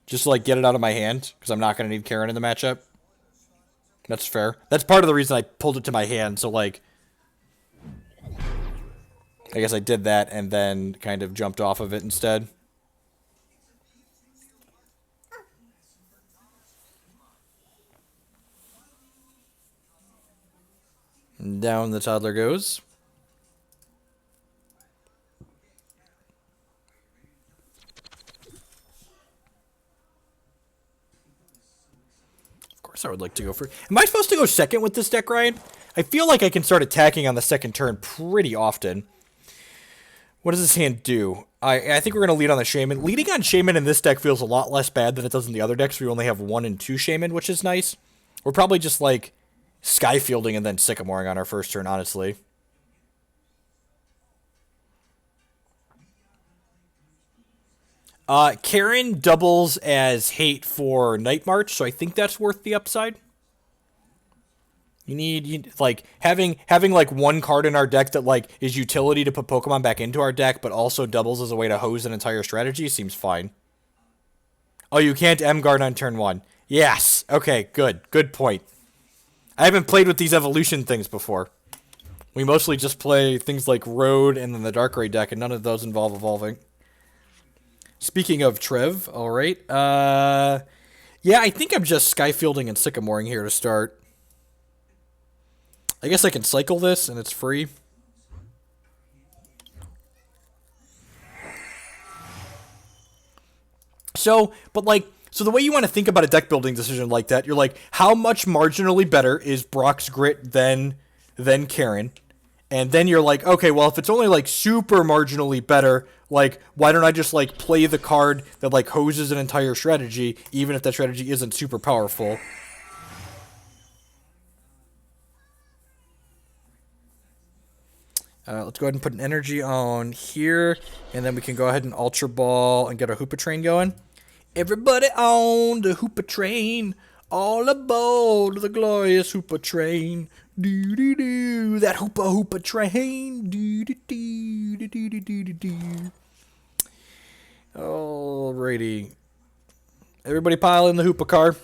Just like get it out of my hand, because I'm not going to need Karen in the matchup. That's fair. That's part of the reason I pulled it to my hand, so like... I guess I did that and then kind of jumped off of it instead. Down the toddler goes. I would like to go for... Am I supposed to go second with this deck, Ryan? I feel like I can start attacking on the second turn pretty often. What does this hand do? I think we're going to lead on the Shaymin. Leading on Shaymin in this deck feels a lot less bad than it does in the other decks. We only have 1 and 2 Shaymin, which is nice. We're probably just like Sky Fielding and then Sycamoring on our first turn, honestly. Karen doubles as hate for Night March, so I think that's worth the upside. You like having like one card in our deck that like is utility to put Pokemon back into our deck, but also doubles as a way to hose an entire strategy seems fine. Oh, you can't M Guard on turn 1. Yes. Okay, good point. I haven't played with these evolution things before. We mostly just play things like Road and then the Darkrai deck, and none of those involve evolving. Speaking of Trev, alright. Yeah, I think I'm just Sky Fielding and Sycamoring here to start. I guess I can cycle this and it's free. So the way you want to think about a deck building decision like that, you're like, how much marginally better is Brock's Grit than Karen? And then you're like, okay, well, if it's only like super marginally better, like, why don't I just like play the card that like hoses an entire strategy, even if that strategy isn't super powerful? Let's go ahead and put an energy on here, and then we can go ahead and Ultra Ball and get a Hoopa train going. Everybody on the Hoopa train, all aboard the glorious Hoopa train. Do do do, that Hoopa train. Do do do do do do do do. Alrighty, everybody pile in the Hoopa car.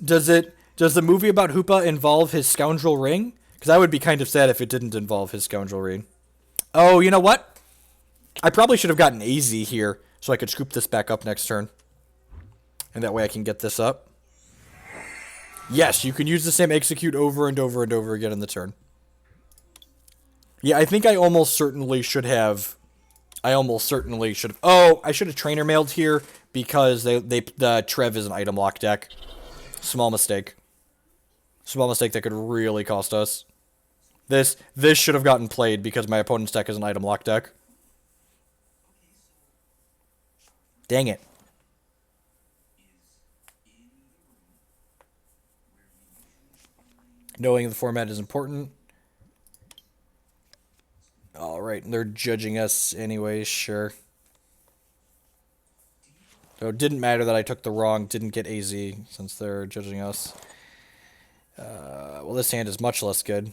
Does the movie about Hoopa involve his scoundrel ring? Because I would be kind of sad if it didn't involve his scoundrel ring. Oh, you know what? I probably should have gotten AZ here so I could scoop this back up next turn. And that way I can get this up. Yes, you can use the same Exeggcute over and over and over again in the turn. Yeah, I think I almost certainly should have... Oh, I should have Trainer Mailed here because the Trev is an item lock deck. Small mistake. Small mistake that could really cost us. This should have gotten played because my opponent's deck is an item lock deck. Dang it. Knowing the format is important. Alright, they're judging us anyway, sure. So it didn't matter that I took the wrong, didn't get AZ, since they're judging us. Well, this hand is much less good.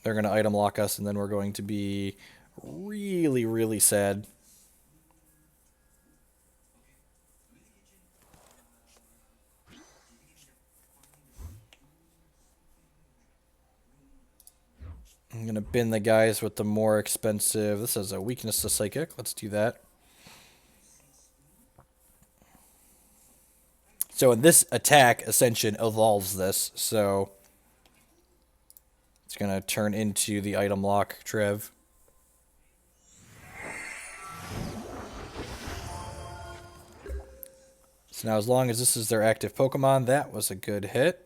They're going to item lock us, and then we're going to be really, really sad. I'm going to bin the guys with the more expensive... This has a weakness to Psychic. Let's do that. So in this attack, Ascension evolves this. So it's going to turn into the item lock Trev. So now as long as this is their active Pokemon, that was a good hit.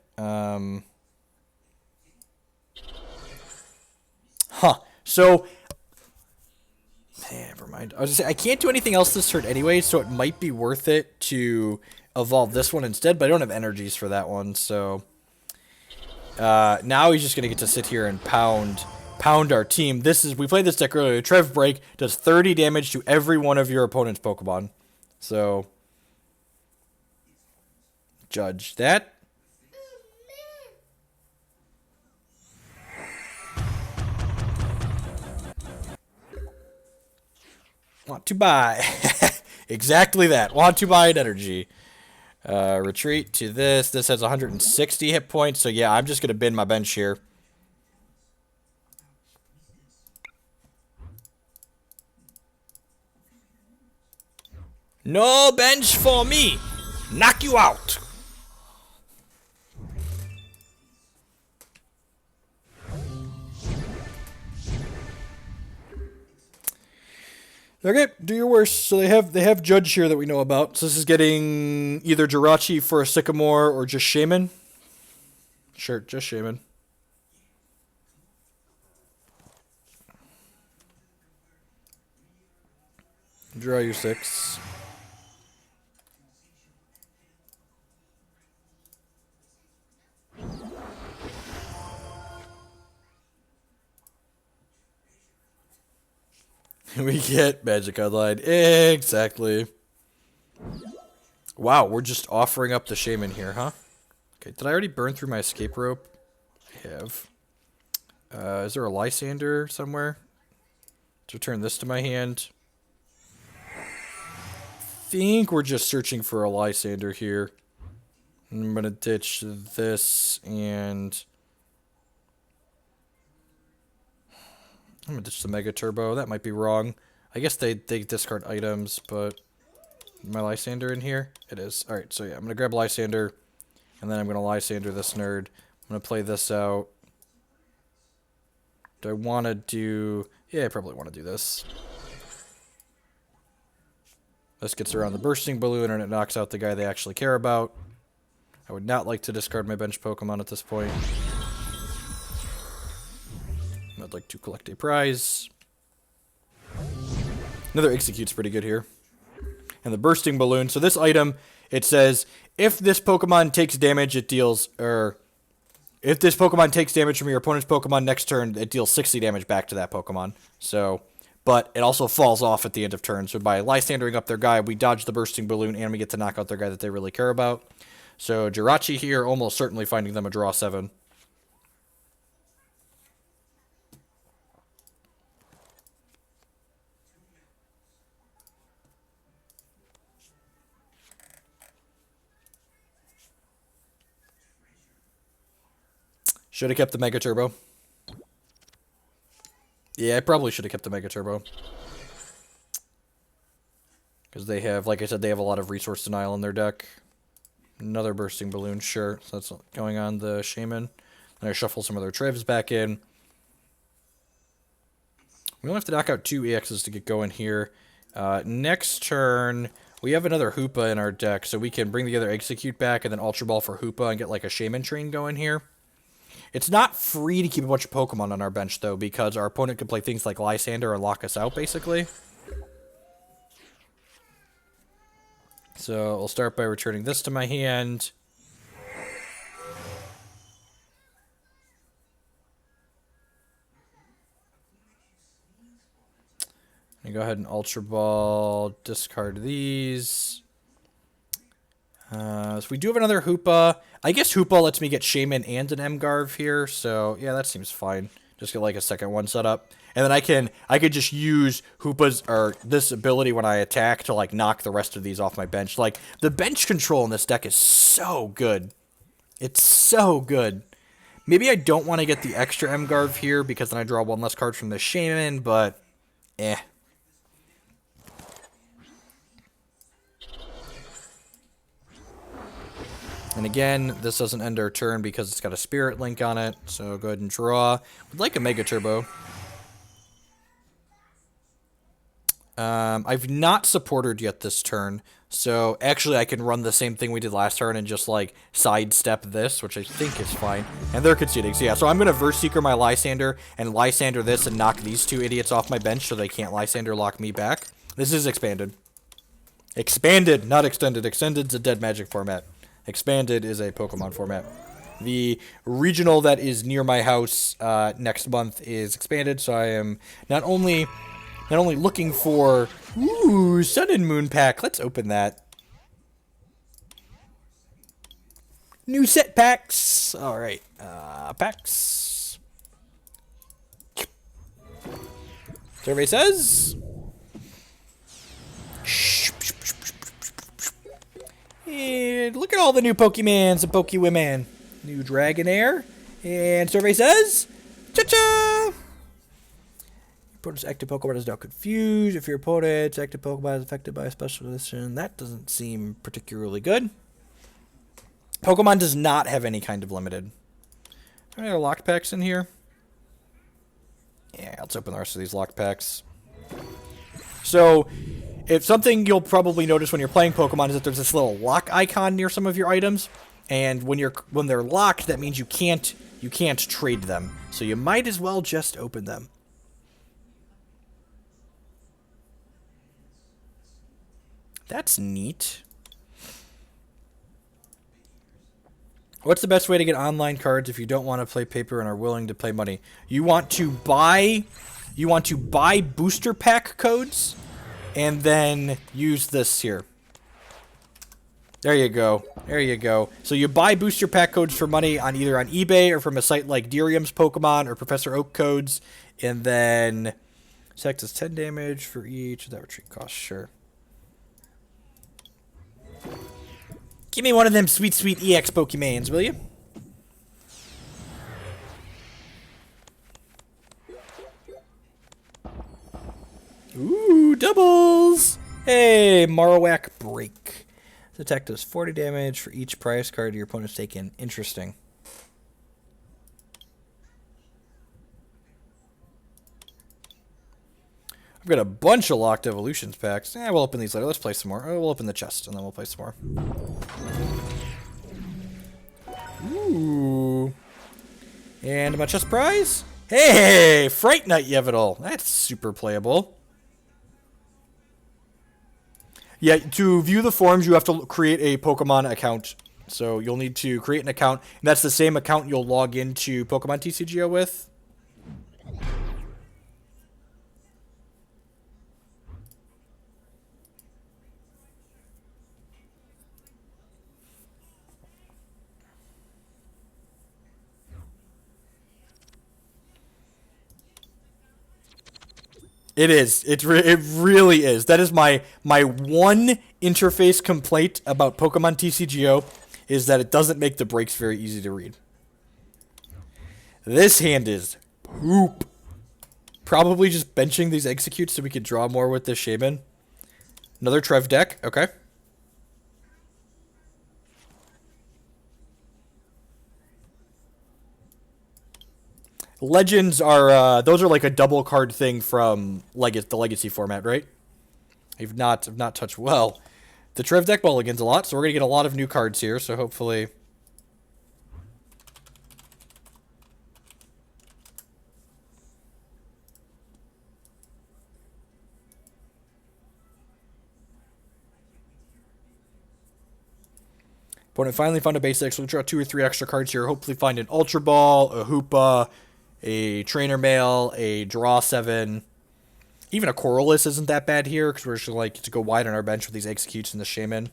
So, never mind. I was gonna say, I can't do anything else this turn anyway, so it might be worth it to evolve this one instead, but I don't have energies for that one, so... now he's just gonna get to sit here and pound our team. We played this deck earlier. Trev Break does 30 damage to every one of your opponent's Pokemon. So... judge that. Want to buy. Exactly that. Want to buy an energy. Retreat to this. This has 160 hit points. So yeah, I'm just going to bin my bench here. No bench for me. Knock you out. Okay, do your worst. So they have Judge here that we know about. So this is getting either Jirachi for a Sycamore or just Shaymin. Sure, just Shaymin. Draw your 6. We get Magic Online. Exactly. Wow, we're just offering up the Shaymin here, huh? Okay, did I already burn through my Escape Rope? I have. Is there a Lysandre somewhere? To return this to my hand. I think we're just searching for a Lysandre here. I'm going to ditch this and... I'm going to ditch the Mega Turbo. That might be wrong. I guess they discard items, but... My Lysandre in here? It is. Alright, so yeah, I'm going to grab Lysandre, and then I'm going to Lysandre this nerd. I'm going to play this out. Do I want to do... Yeah, I probably want to do this. This gets around the bursting balloon, and it knocks out the guy they actually care about. I would not like to discard my bench Pokemon at this point. I'd like to collect a prize. Another Execcute's pretty good here. And the Bursting Balloon. So this item, it says, if this Pokemon takes damage, it deals, or if this Pokemon takes damage from your opponent's Pokemon next turn, it deals 60 damage back to that Pokemon. So, but it also falls off at the end of turn. So by Lysandering up their guy, we dodge the Bursting Balloon, and we get to knock out their guy that they really care about. So Jirachi here, almost certainly finding them a draw 7. Should have kept the Mega Turbo. Yeah, I probably should have kept the Mega Turbo. Because they have, like I said, they have a lot of resource denial in their deck. Another Bursting Balloon, sure. So that's going on the Shaymin. Then I shuffle some of their Trevs back in. We only have to knock out 2 EXs to get going here. Next turn, we have another Hoopa in our deck, so we can bring the other Exeggcute back and then Ultra Ball for Hoopa and get like a Shaymin train going here. It's not free to keep a bunch of Pokemon on our bench, though, because our opponent can play things like Lysandre and lock us out, basically. So, I'll start by returning this to my hand. I'm going to go ahead and Ultra Ball, discard these. So we do have another Hoopa. I guess Hoopa lets me get Shaymin and an M Garv here, so yeah, that seems fine. Just get like a second one set up. And then I could just use Hoopa's, or this ability when I attack to like knock the rest of these off my bench. Like, the bench control in this deck is so good. It's so good. Maybe I don't want to get the extra M Garv here because then I draw one less card from the Shaymin, but eh. And again, this doesn't end our turn because it's got a Spirit Link on it, so go ahead and draw. Would like a Mega Turbo. I've not supported yet this turn, so actually I can run the same thing we did last turn and just, like, sidestep this, which I think is fine. And they're conceding, so yeah, so I'm going to Verse Seeker my Lysandre and Lysandre this and knock these 2 idiots off my bench so they can't Lysandre lock me back. This is Expanded. Expanded, not Extended. Extended's a dead Magic format. Expanded is a Pokemon format. The regional that is near my house next month is Expanded, so I am not only looking for Sun and Moon pack. Let's open that. New set packs. All right, packs. Survey says. And look at all the new Pokemans and Pokewomen. New Dragonair. And survey says, cha-cha! Your opponent's active Pokemon is now confused. If your opponent's active Pokemon is affected by a special edition, that doesn't seem particularly good. Pokemon does not have any kind of limited. Are there any other locked packs in here? Yeah, let's open the rest of these locked packs. So, if something you'll probably notice when you're playing Pokemon is that there's this little lock icon near some of your items, and when they're locked, that means you can't trade them. So you might as well just open them. That's neat. What's the best way to get online cards if you don't want to play paper and are willing to pay money? You want to buy booster pack codes and then use this here. There you go. There you go. So you buy booster pack codes for money on either on eBay or from a site like Derium's Pokemon or Professor Oak codes, and then Sect does 10 damage for each. That retreat cost, sure. Give me one of them sweet, sweet EX Pokemans, will you? Ooh, doubles! Hey, Marowak Break. This attack does 40 damage for each prize card your opponent's taken. Interesting. I've got a bunch of locked evolutions packs. We'll open these later. Let's play some more. Oh, we'll open the chest, and then we'll play some more. Ooh. And my chest prize Hey, Fright Night Yevadal. That's super playable. Yeah, to view the forms, you have to create a Pokemon account. So you'll need to create an account, and that's the same account you'll log into Pokemon TCGO with. It is. It really is. That is my one interface complaint about Pokemon TCGO is that it doesn't make the breaks very easy to read. This hand is poop. Probably just benching these Exeggcutes so we could draw more with this Shaymin. Another Trev deck. Okay. Legends are those are like a double card thing from the Legacy format, right? I've not touched well. The Trev deck mulligans a lot, so we're gonna get a lot of new cards here. So hopefully, opponent finally found a basic. So we'll draw 2 or 3 extra cards here. Hopefully, find an Ultra Ball, a Hoopa, a Trainer Mail, a Draw 7. Even a Corliss isn't that bad here because we're just like to go wide on our bench with these Exeggcutes and the Shaymin.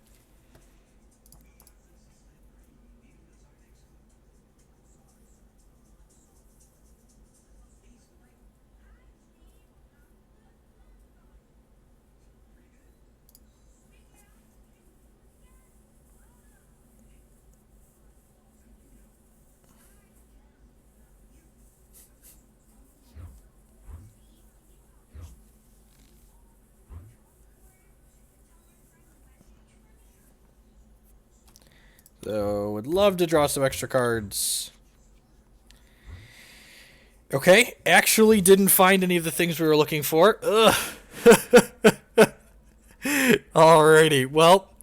So, would love to draw some extra cards. Okay, actually didn't find any of the things we were looking for. Ugh. Alrighty, well,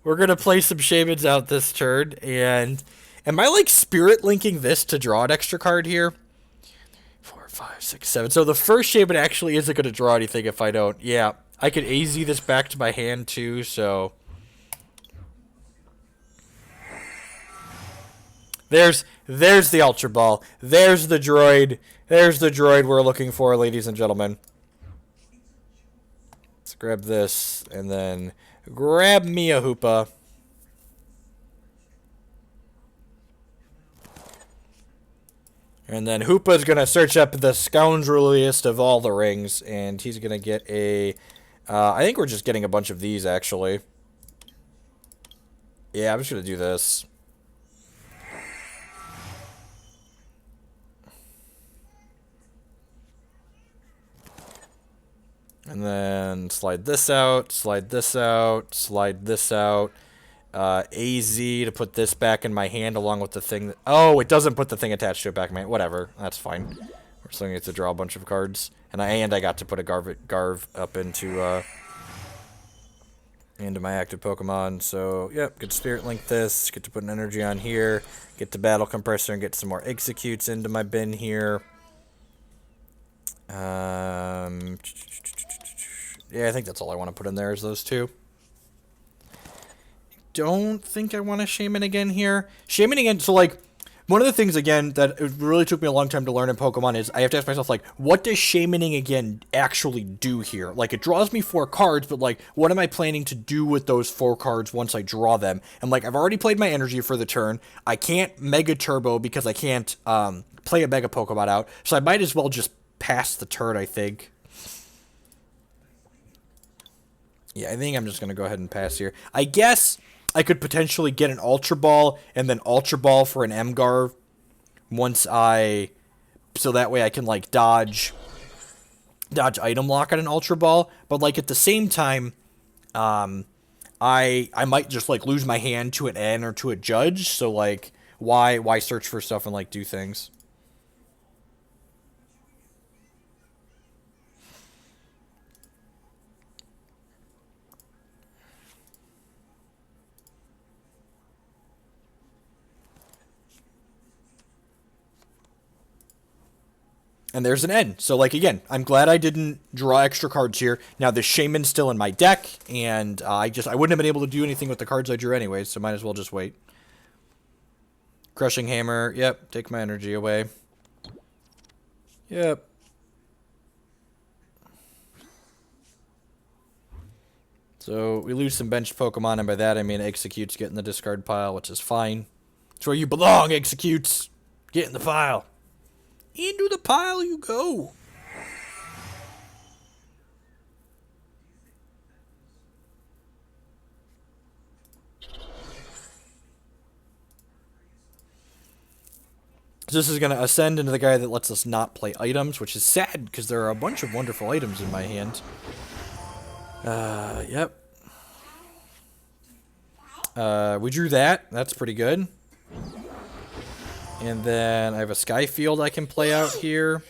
we're going to play some Shaymins out this turn, and am I, like, spirit linking this to draw an extra card here? 4, 5, 6, 7. So the first Shaymin actually isn't going to draw anything if I don't. Yeah, I could AZ this back to my hand, too, so... There's the Ultra Ball. There's the droid. There's the droid we're looking for, ladies and gentlemen. Let's grab this, and then grab me a Hoopa. And then Hoopa's going to search up the scoundreliest of all the rings, and he's going to get a... I think we're just getting a bunch of these, actually. Yeah, I'm just going to do this. And then slide this out, slide this out, slide this out. AZ to put this back in my hand along with the thing that... Oh, it doesn't put the thing attached to it back in my hand. Whatever. That's fine. We're still going to get to draw a bunch of cards. And I got to put a Garv up into my active Pokemon. So, yep, get to Spirit Link this. Get to put an energy on here. Get to Battle Compressor and get some more Exeggcutes into my bin here. Yeah, I think that's all I want to put in there is those two. Don't think I want to Shaymin again here. Shaymin again, so like, one of the things again that it really took me a long time to learn in Pokemon is I have to ask myself, like, what does Shaymining again actually do here? Like, it draws me 4 cards, but like, what am I planning to do with those 4 cards once I draw them? And like, I've already played my energy for the turn. I can't Mega Turbo because I can't play a Mega Pokemon out, so I might as well just pass the turn, I think. Yeah, I think I'm just going to go ahead and pass here. I guess I could potentially get an Ultra Ball and then Ultra Ball for an M Garv once I... So that way I can, like, dodge item lock on an Ultra Ball. But, like, at the same time, I might just, like, lose my hand to an N or to a Judge. So, like, why search for stuff and, like, do things? And there's an N. So, like, again, I'm glad I didn't draw extra cards here. Now, the Shaymin's still in my deck, and I wouldn't have been able to do anything with the cards I drew anyway, so might as well just wait. Crushing Hammer. Yep, take my energy away. Yep. So, we lose some benched Pokemon, and by that I mean Execcute's getting the discard pile, which is fine. It's where you belong, Executes! Get in the pile. Into the pile you go. So this is going to ascend into the guy that lets us not play items, which is sad because there are a bunch of wonderful items in my hand. Yep. We drew that. That's pretty good. And then I have a Sky Field I can play out here.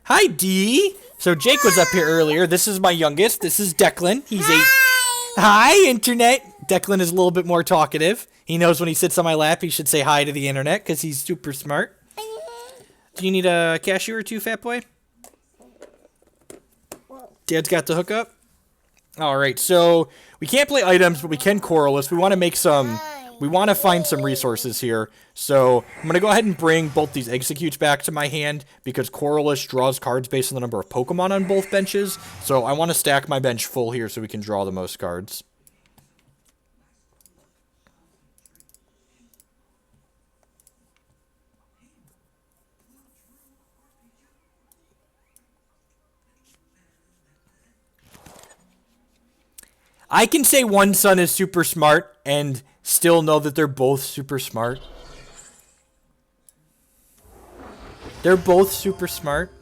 Hi, Dee. So Jake was up here earlier. This is my youngest. This is Declan. He's 8. Hi, Internet. Declan is a little bit more talkative. He knows when he sits on my lap, he should say hi to the Internet because he's super smart. Do you need a cashew or two, fat boy? Dad's got the hookup. All right, so we can't play items, but we can Coralist. We want to make some... We want to find some resources here, so I'm going to go ahead and bring both these Executes back to my hand, because Coralist draws cards based on the number of Pokemon on both benches, so I want to stack my bench full here so we can draw the most cards. I can say one son is super smart and still know that they're both super smart. They're both super smart.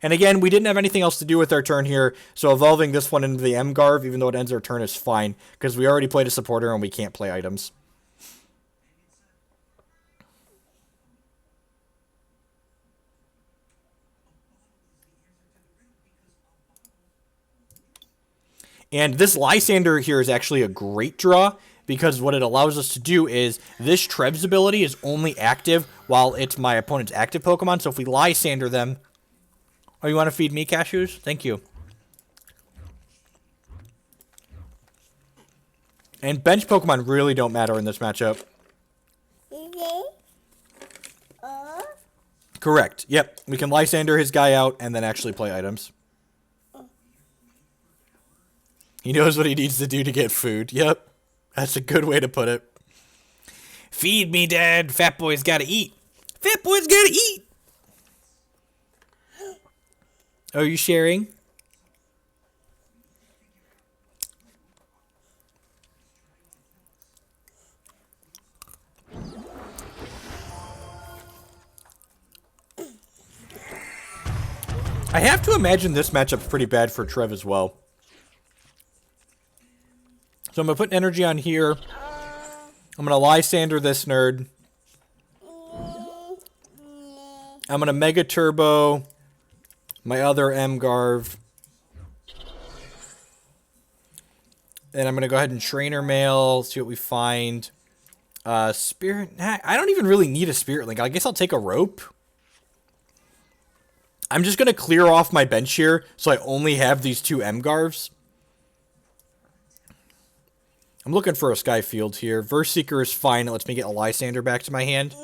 And again, we didn't have anything else to do with our turn here, so evolving this one into the M Garv, even though it ends our turn, is fine, because we already played a supporter and we can't play items. And this Lysandre here is actually a great draw, because what it allows us to do is this Trev's ability is only active while it's my opponent's active Pokemon. So if we Lysandre them... Oh, you want to feed me cashews? Thank you. And bench Pokemon really don't matter in this matchup. Correct. Yep. We can Lysandre his guy out and then actually play items. He knows what he needs to do to get food. Yep. That's a good way to put it. Feed me, Dad. Fat boy's gotta eat. Fat boy's gotta eat. Are you sharing? I have to imagine this matchup's pretty bad for Trev as well. So I'm going to put energy on here. I'm going to Lysandre this nerd. I'm going to Mega Turbo my other M Garv. And I'm going to go ahead and Trainer Mail, see what we find. Spirit... I don't even really need a Spirit Link. I guess I'll take a Rope. I'm just going to clear off my bench here, so I only have these 2 M Garvs. I'm looking for a Sky Field here. Verse Seeker is fine. It lets me get a Lysandre back to my hand.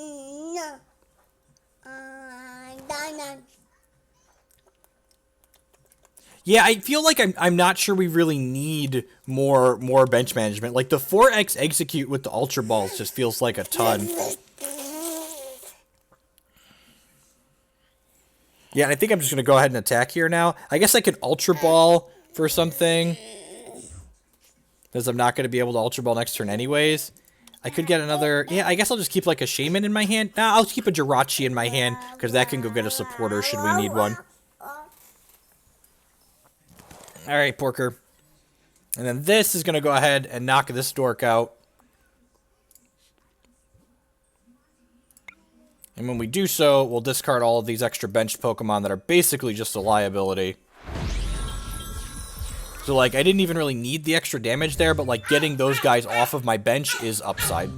Yeah, I feel like I'm not sure we really need more bench management. Like, the 4x Execute with the Ultra Balls just feels like a ton. Yeah, and I think I'm just going to go ahead and attack here now. I guess I could Ultra Ball for something, because I'm not going to be able to Ultra Ball next turn anyways. I could get another... Yeah, I guess I'll just keep, like, a Shaymin in my hand. Nah, I'll keep a Jirachi in my hand, because that can go get a supporter should we need one. Alright, Porker. And then this is going to go ahead and knock this dork out. And when we do so, we'll discard all of these extra benched Pokemon that are basically just a liability. So, like, I didn't even really need the extra damage there, but, like, getting those guys off of my bench is upside.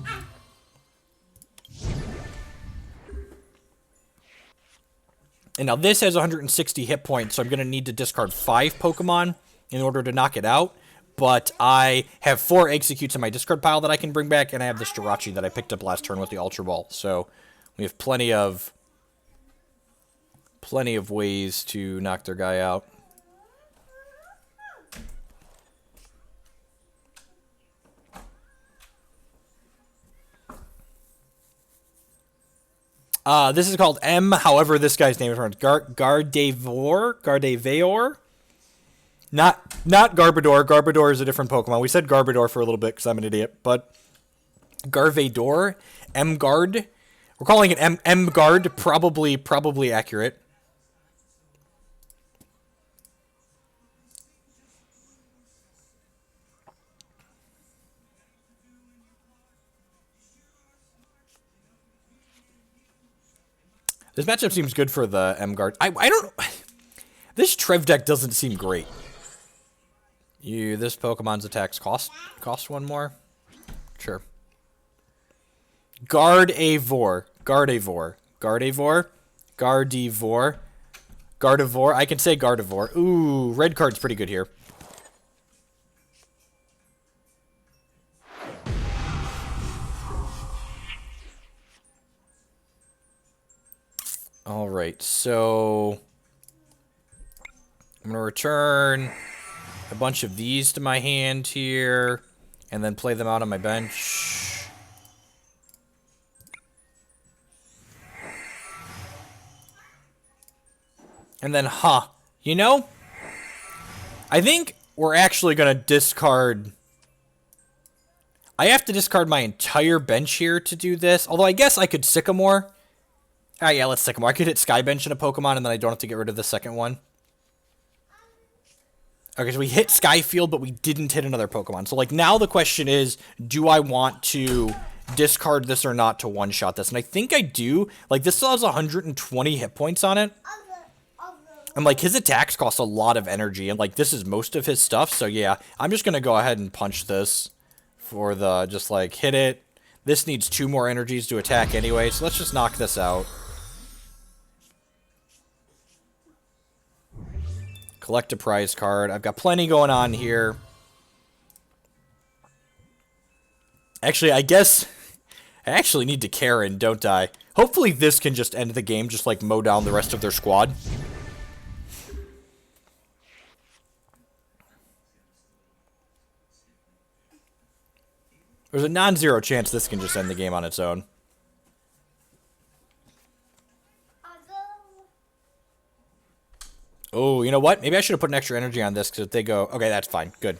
And now this has 160 hit points, so I'm going to need to discard 5 Pokemon in order to knock it out. But I have 4 Exeggcutes in my discard pile that I can bring back, and I have this Jirachi that I picked up last turn with the Ultra Ball. So we have plenty of ways to knock their guy out. This is called M, however this guy's name is pronounced. Gardevoir? Not Garbodor. Garbodor is a different Pokemon. We said Garbodor for a little bit because I'm an idiot. But Gardevoir, M Guard. We're calling it M Guard. Probably accurate. This matchup seems good for the M Guard. I don't... This Trev deck doesn't seem great. This Pokemon's attacks cost 1 more? Sure. Gardevoir. I can say Gardevoir. Ooh, red card's pretty good here. Alright, so I'm going to return a bunch of these to my hand here, and then play them out on my bench. And then, you know, I think we're actually going to discard... I have to discard my entire bench here to do this, although I guess I could Sycamore. Yeah, let's Sycamore. I could hit Sky Bench in a Pokemon, and then I don't have to get rid of the second one. Okay, so we hit Sky Field, but we didn't hit another Pokemon. So, like, now the question is, do I want to discard this or not to one-shot this? And I think I do. Like, this still has 120 hit points on it. And, like, his attacks cost a lot of energy, and, like, this is most of his stuff. So, yeah, I'm just going to go ahead and punch this for the, just, like, hit it. This needs 2 more energies to attack anyway, so let's just knock this out. Collect a prize card. I've got plenty going on here. Actually, I guess I actually need to Karen, don't I? Hopefully this can just end the game, just like mow down the rest of their squad. There's a non-zero chance this can just end the game on its own. Oh, you know what? Maybe I should have put an extra energy on this, because if they go... Okay, that's fine. Good.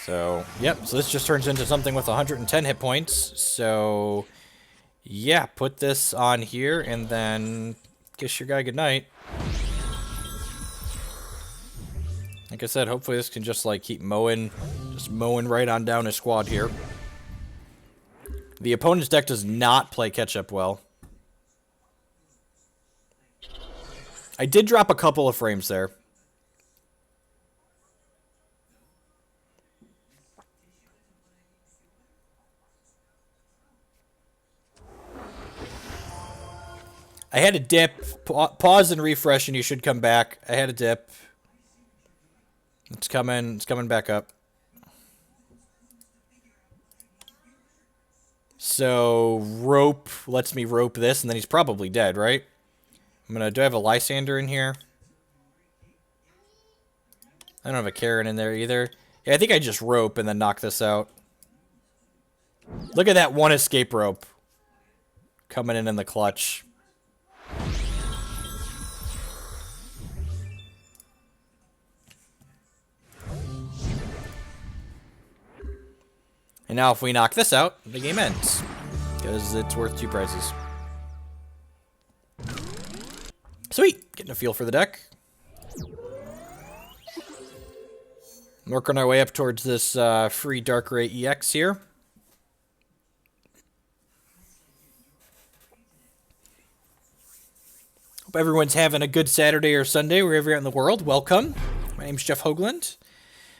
So, yep. So this just turns into something with 110 hit points. So, yeah. Put this on here, and then kiss your guy goodnight. Like I said, hopefully this can just, like, keep mowing... Just mowing right on down his squad here. The opponent's deck does not play catch-up well. I did drop a couple of frames there. I had a dip. Pause and refresh, and you should come back. I had a dip. It's coming. It's coming back up. So rope lets me rope this, and then he's probably dead, right? Do I have a Lysandre in here? I don't have a Karen in there either. Yeah, I think I just rope and then knock this out. Look at that one escape rope. Coming in the clutch. And now if we knock this out, the game ends. Because it's worth 2 prizes. Sweet! Getting a feel for the deck. Working our way up towards this free Darkrai-EX here. Hope everyone's having a good Saturday or Sunday wherever you're in the world. Welcome. My name's Jeff Hoagland.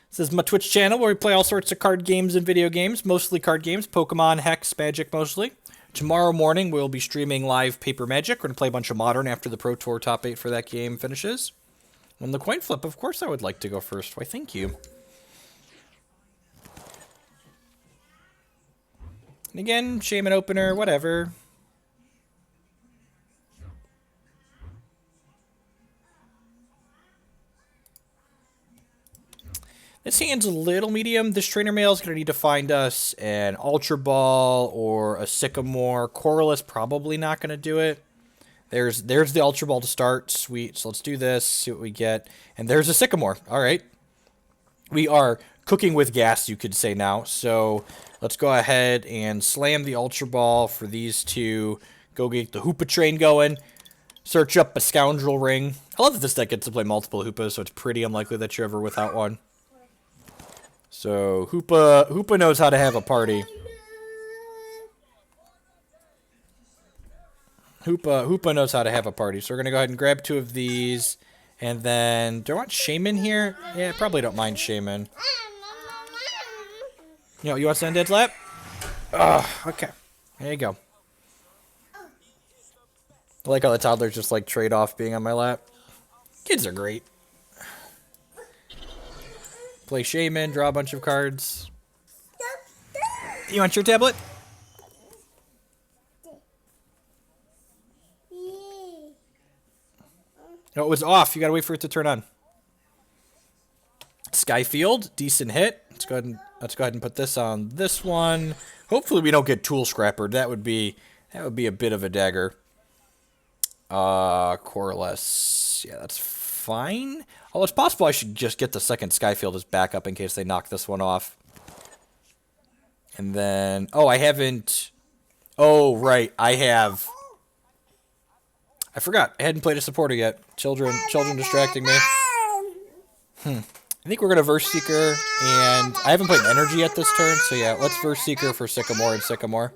This is my Twitch channel where we play all sorts of card games and video games. Mostly card games. Pokemon, Hex, Magic mostly. Tomorrow morning, we'll be streaming live Paper Magic. We're going to play a bunch of Modern after the Pro Tour top 8 for that game finishes. On the coin flip, of course I would like to go first. Why, thank you. And again, Shaymin opener, whatever. This hand's a little medium. This Trainer Mail is going to need to find us an Ultra Ball or a Sycamore. Corliss probably not going to do it. There's the Ultra Ball to start. Sweet. So let's do this, see what we get. And there's a Sycamore. All right. We are cooking with gas, you could say now. So let's go ahead and slam the Ultra Ball for these two. Go get the Hoopa train going. Search up a Scoundrel Ring. I love that this deck gets to play multiple Hoopas, so it's pretty unlikely that you're ever without one. So Hoopa knows how to have a party. Hoopa knows how to have a party. So we're gonna go ahead and grab two of these, and then do I want Shaymin here? Yeah, I probably don't mind Shaymin. You want to send Dad's lap? Okay. There you go. I like how the toddlers just like trade off being on my lap. Kids are great. Play Shaymin, draw a bunch of cards. You want your tablet? No, it was off. You gotta wait for it to turn on. Sky Field, decent hit. Let's go ahead and put this on this one. Hopefully we don't get Tool Scrapper. That would be a bit of a dagger. Corliss. Yeah, that's fine. Oh, it's possible I should just get the second Sky Field as backup in case they knock this one off. And then, oh, I haven't. Oh, right, I have. I forgot. I hadn't played a supporter yet. Children distracting me. I think we're gonna verse Seeker, and I haven't played Energy yet this turn, so yeah, let's verse Seeker for Sycamore and Sycamore.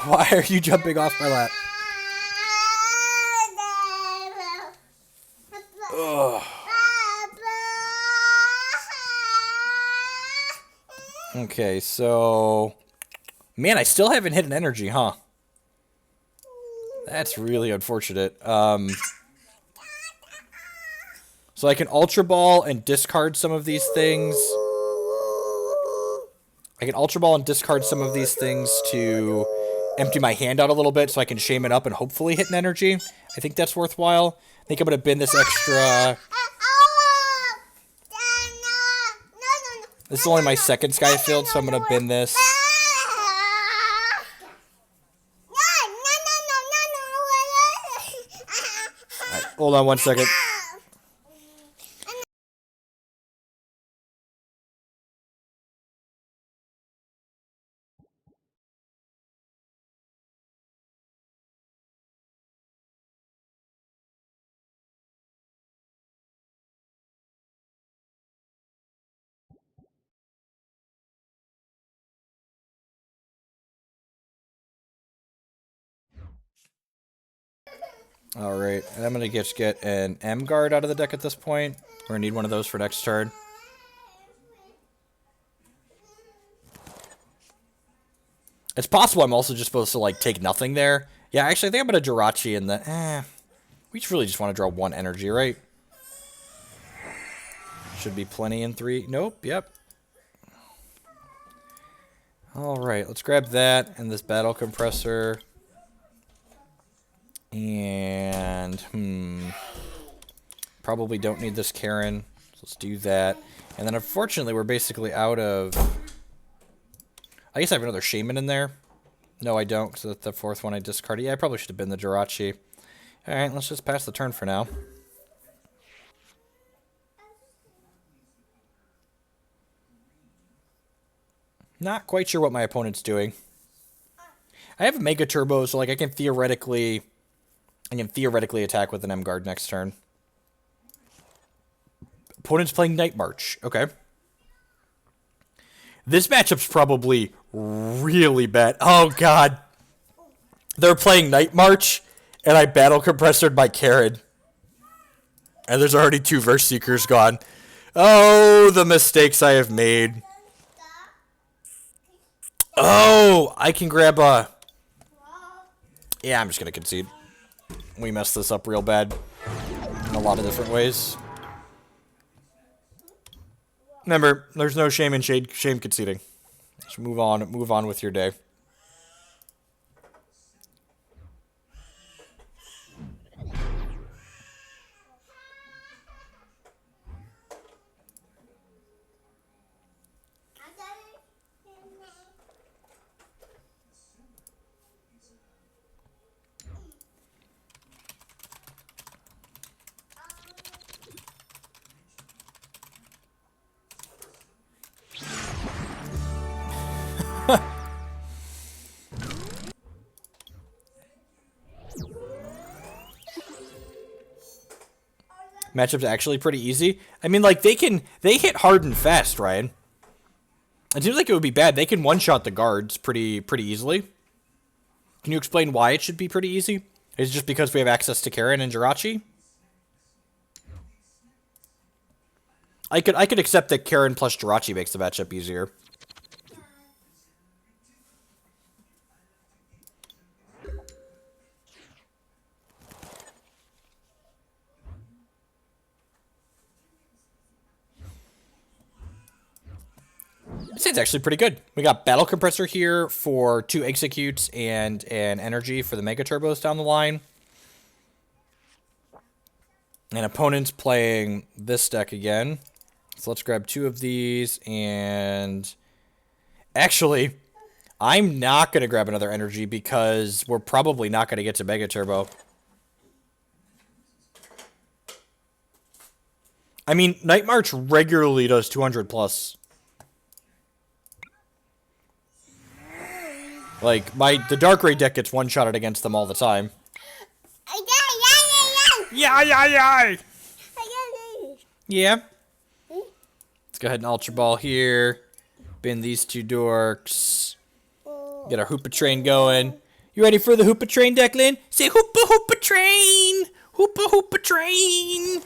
Why are you jumping off my lap? Ugh. Okay, so... Man, I still haven't hit an Energy, huh? That's really unfortunate. So I can Ultra Ball and discard some of these things. I can Ultra Ball and discard some of these things to empty my hand out a little bit so I can Shaymin up and hopefully hit an Energy. I think that's worthwhile. I think I'm going to bin this extra... This is only my second Sky Field, so I'm going to bin this. Right, hold on one second. Alright, and I'm going to just get an M Guard out of the deck at this point. We're going to need one of those for next turn. It's possible I'm also just supposed to, like, take nothing there. Yeah, actually, I think I'm going to Jirachi in the... we really just want to draw one Energy, right? Should be plenty in 3. Nope, yep. Alright, let's grab that and this Battle Compressor. And, probably don't need this Karen. So let's do that. And then, unfortunately, we're basically out of... I guess I have another Shaymin in there. No, I don't, because the fourth one I discarded. Yeah, I probably should have been the Jirachi. Alright, let's just pass the turn for now. Not quite sure what my opponent's doing. I have a Mega Turbo, so, like, I can theoretically attack with an M Guard next turn. Opponent's playing Night March. Okay. This matchup's probably really bad. Oh, God. They're playing Night March, and I Battle Compressored my Karen. And there's already 2 Verse Seekers gone. Oh, the mistakes I have made. Oh, I can grab a... Yeah, I'm just going to concede. We messed this up real bad in a lot of different ways. Remember, there's no shame in shame conceding. Just move on with your day. Matchup's actually pretty easy. I mean, like, they hit hard and fast, Ryan. It seems like it would be bad. They can one-shot the guards pretty easily. Can you explain why it should be pretty easy? Is it just because we have access to Karen and Jirachi? I could accept that Karen plus Jirachi makes the matchup easier. It's actually pretty good. We got Battle Compressor here for 2 Exeggcutes and an energy for the Mega Turbos down the line. And opponent's playing this deck again. So let's grab 2 of these and... Actually, I'm not going to grab another energy because we're probably not going to get to Mega Turbo. I mean, Night March regularly does 200 plus. Like, the Dark Ray deck gets one-shotted against them all the time. Yeah. Let's go ahead and Ultra Ball here. Bin these 2 dorks. Get our Hoopa train going. You ready for the Hoopa train, Declan? Say Hoopa Hoopa train! Hoopa Hoopa train!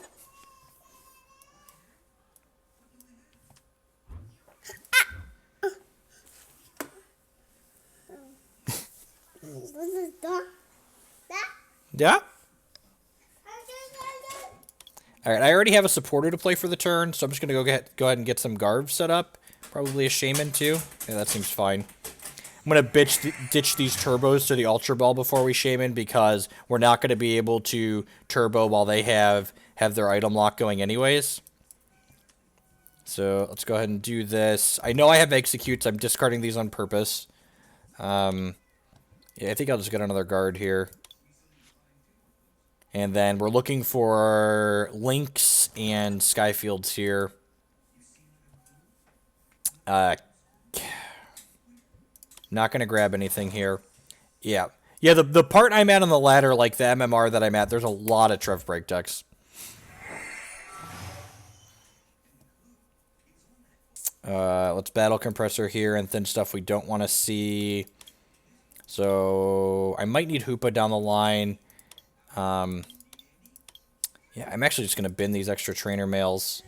Yeah? Alright, I already have a supporter to play for the turn, so I'm just going to go ahead and get some Garv set up. Probably a Shaymin too. Yeah, that seems fine. I'm going to ditch these turbos to the Ultra Ball before we Shaymin because we're not going to be able to turbo while they have their item lock going anyways. So let's go ahead and do this. I know I have Exeggcutes. I'm discarding these on purpose. Yeah, I think I'll just get another guard here. And then we're looking for Lynx and Sky Fields here. Not going to grab anything here. Yeah. Yeah, the part I'm at on the ladder, like the MMR that I'm at, there's a lot of Trev Break decks. Let's Battle Compressor here and thin stuff we don't want to see. So I might need Hoopa down the line. Yeah, I'm actually just going to bin these extra trainer mails.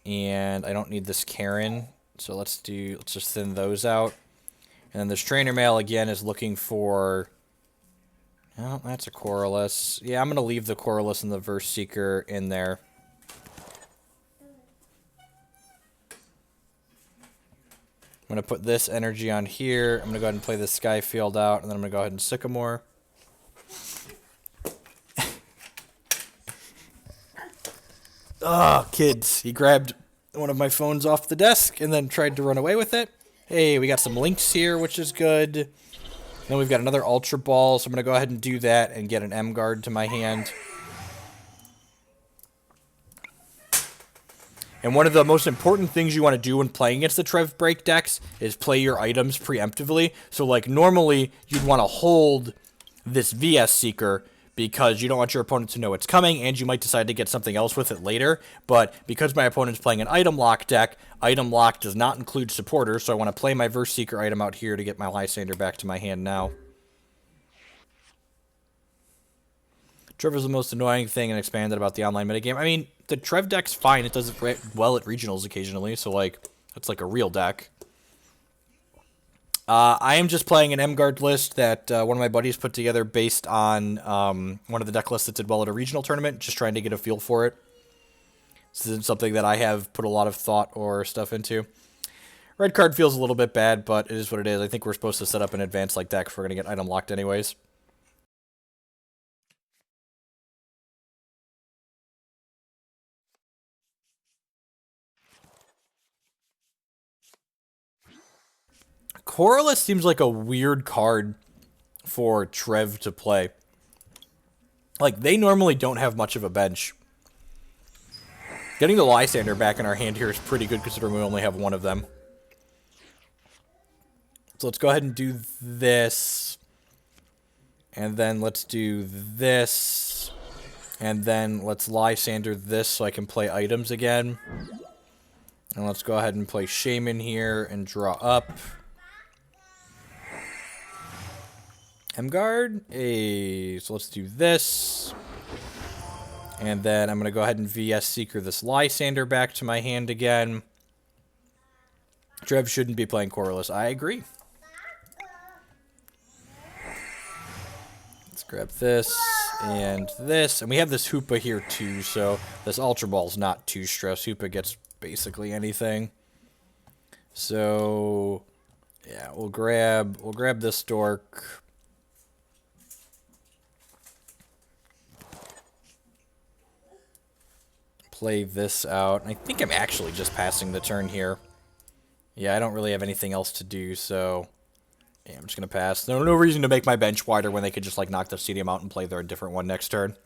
And I don't need this Karen. So let's just thin those out. And then this trainer mail again is looking for... Oh, that's a Corliss. Yeah, I'm going to leave the Corliss and the Verse Seeker in there. I'm going to put this energy on here. I'm going to go ahead and play the Sky Field out. And then I'm going to go ahead and Sycamore. Oh, kids. He grabbed one of my phones off the desk and then tried to run away with it. Hey, we got some links here, which is good. Then we've got another Ultra Ball, so I'm going to go ahead and do that and get an M Guard to my hand. And one of the most important things you want to do when playing against the Trev Break decks is play your items preemptively. So, like, normally you'd want to hold this VS Seeker because you don't want your opponent to know it's coming, and you might decide to get something else with it later. But because my opponent's playing an item lock deck, item lock does not include supporters, so I want to play my Verse Seeker item out here to get my Lysandre back to my hand now. Trevor's the most annoying thing and expanded about the online metagame. I mean, the Trev deck's fine. It does well at regionals occasionally, so like it's like a real deck. I am just playing an M Guard list that one of my buddies put together based on one of the deck lists that did well at a regional tournament, just trying to get a feel for it. This isn't something that I have put a lot of thought or stuff into. Red card feels a little bit bad, but it is what it is. I think we're supposed to set up an advanced like deck if we're going to get item locked anyways. Corliss seems like a weird card for Trev to play. Like, they normally don't have much of a bench. Getting the Lysandre back in our hand here is pretty good considering we only have one of them. So let's go ahead and do this. And then let's do this. And then let's Lysandre this so I can play items again. And let's go ahead and play Shaymin here and draw up. M Guard. Hey, so let's do this. And then I'm going to go ahead and VS Seeker this Lysandre back to my hand again. Trev shouldn't be playing Corliss. I agree. Let's grab this and this. And we have this Hoopa here too, so this Ultra Ball's not too stressed. Hoopa gets basically anything. So yeah, we'll grab this dork. Play this out. I think I'm actually just passing the turn here. Yeah, I don't really have anything else to do, so yeah, I'm just gonna pass. No reason to make my bench wider when they could just like knock the stadium out and play their different one next turn.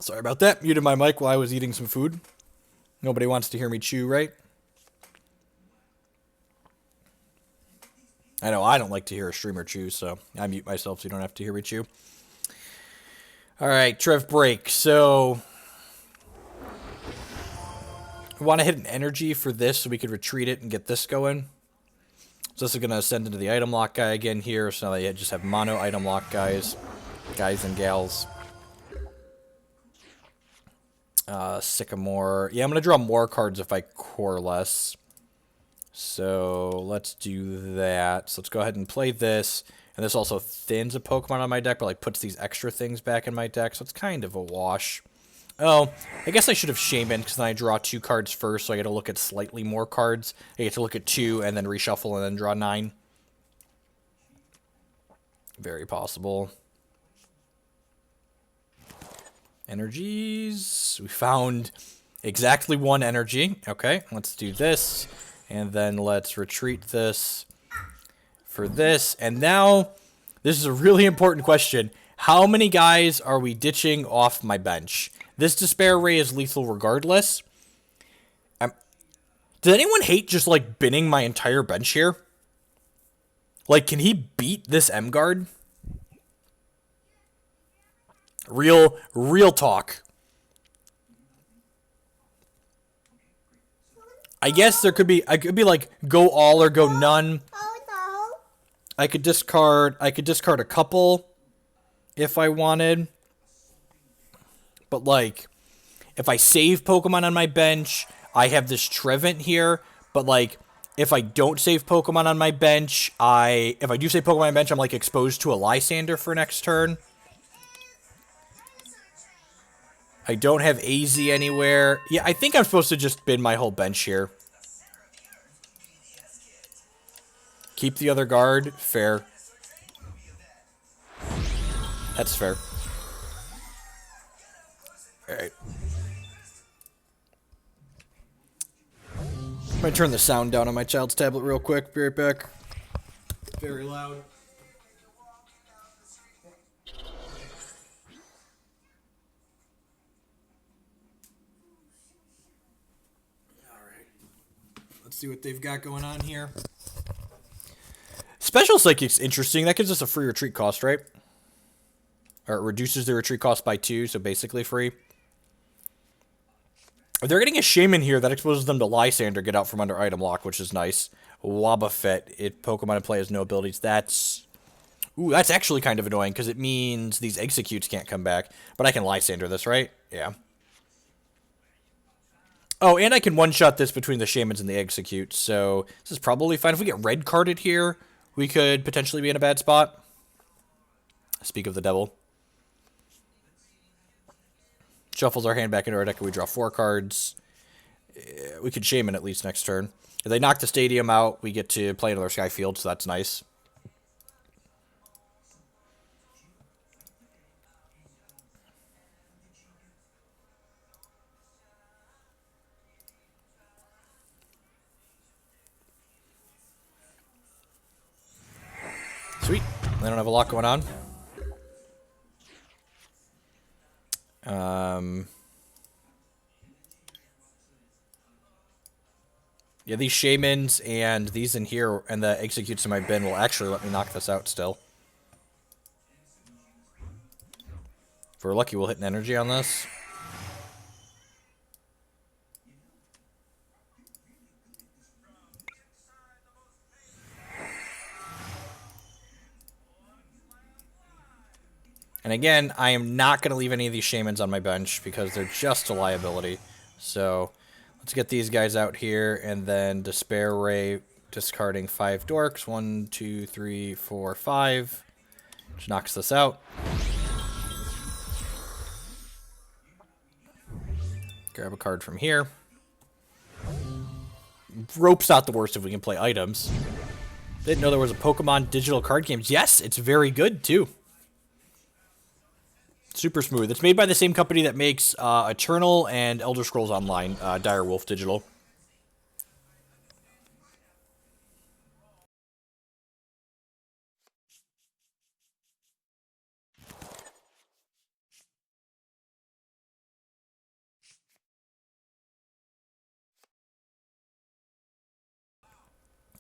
Sorry about that. Muted my mic while I was eating some food. Nobody wants to hear me chew, right? I know I don't like to hear a streamer chew, so I mute myself so you don't have to hear me chew. Alright, Trev Break. So we want to hit an energy for this so we could retreat it and get this going. So this is going to ascend into the item lock guy again here. So now they just have mono item lock guys and gals. Sycamore. Yeah, I'm going to draw more cards if I core less. So let's do that. So let's go ahead and play this. And this also thins a Pokemon on my deck, but like puts these extra things back in my deck. So it's kind of a wash. Oh, I guess I should have Shaymin because then I draw 2 cards first. So I get to look at slightly more cards. I get to look at 2 and then reshuffle and then draw 9. Very possible. Energies. We found exactly 1 energy. Okay, let's do this. And then let's retreat this for this. And now, this is a really important question. How many guys are we ditching off my bench? This Despair Ray is lethal regardless. Does anyone hate just, like, binning my entire bench here? Like, can he beat this M Guard? Real talk. I guess I could be like go all or go none. I could discard a couple if I wanted. But like if I save Pokemon on my bench, I have this Trevant here, but like if I don't save Pokemon on my bench, if I do save Pokemon on my bench, I'm like exposed to a Lysandre for next turn. I don't have AZ anywhere. Yeah, I think I'm supposed to just bin my whole bench here. Keep the other guard. Fair. That's fair. Alright. I'm gonna turn the sound down on my child's tablet real quick. Be right back. Very loud. Let's see what they've got going on here. Special Psychic's interesting. That gives us a free retreat cost, right? Or it reduces the retreat cost by 2, so basically free. They're getting a Shaymin here that exposes them to Lysandre, get out from under item lock, which is nice. Wobbuffet, Pokemon in play has no abilities. That's... Ooh, that's actually kind of annoying, because it means these Exeggcutes can't come back. But I can Lysandre this, right? Yeah. Oh, and I can one-shot this between the Shaymins and the Exeggcutes, so this is probably fine. If we get red-carded here, we could potentially be in a bad spot. Speak of the devil. Shuffles our hand back into our deck, and we draw 4 cards. We could Shaymin at least next turn. If they knock the Stadium out, we get to play another Sky Field, so that's nice. Sweet. They don't have a lot going on. Yeah, these Shaymins and these in here and the Exeggcutes in my bin will actually let me knock this out still. If we're lucky, we'll hit an energy on this. And again, I am not going to leave any of these Shaymins on my bench because they're just a liability. So let's get these guys out here and then Despair Ray, discarding 5 dorks. 1, 2, 3, 4, 5. Which knocks this out. Grab a card from here. Rope's not the worst if we can play items. Didn't know there was a Pokemon digital card game. Yes, it's very good too. Super smooth. It's made by the same company that makes Eternal and Elder Scrolls Online, Direwolf Digital.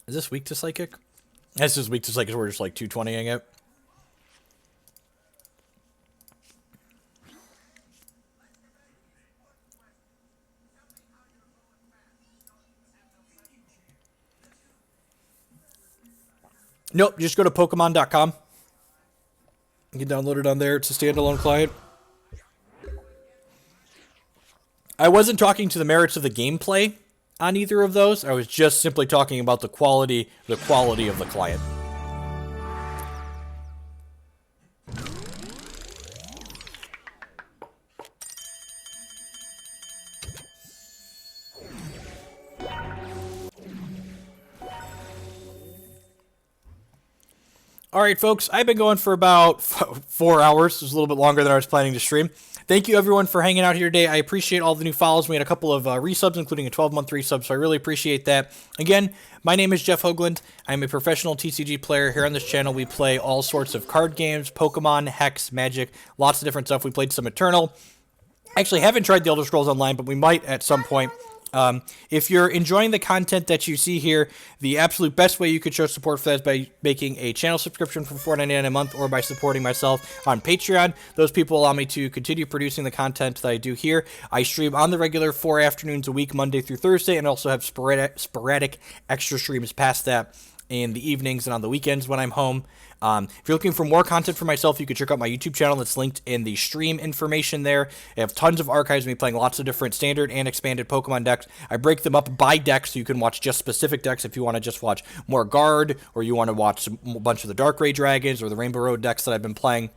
Is this weak to Psychic? This is weak to Psychic, we're just like 220-ing it. Nope, just go to Pokemon.com. You can download it on there. It's a standalone client. I wasn't talking to the merits of the gameplay on either of those. I was just simply talking about the quality of the client. All right, folks, I've been going for about 4 hours. It was a little bit longer than I was planning to stream. Thank you, everyone, for hanging out here today. I appreciate all the new follows. We had a couple of resubs, including a 12-month resub, so I really appreciate that. Again, my name is Jeff Hoagland. I'm a professional TCG player. Here on this channel, we play all sorts of card games, Pokemon, Hex, Magic, lots of different stuff. We played some Eternal. Actually, haven't tried the Elder Scrolls Online, but we might at some point. If you're enjoying the content that you see here, the absolute best way you could show support for that is by making a channel subscription for $4.99 a month or by supporting myself on Patreon. Those people allow me to continue producing the content that I do here. I stream on the regular 4 afternoons a week, Monday through Thursday, and also have sporadic extra streams past that in the evenings and on the weekends when I'm home. If you're looking for more content for myself, you can check out my YouTube channel that's linked in the stream information there. I have tons of archives of me playing lots of different standard and expanded Pokemon decks. I break them up by deck so you can watch just specific decks if you want to just watch more Guard, or you want to watch a bunch of the Dark Ray Dragons or the Rainbow Road decks that I've been playing.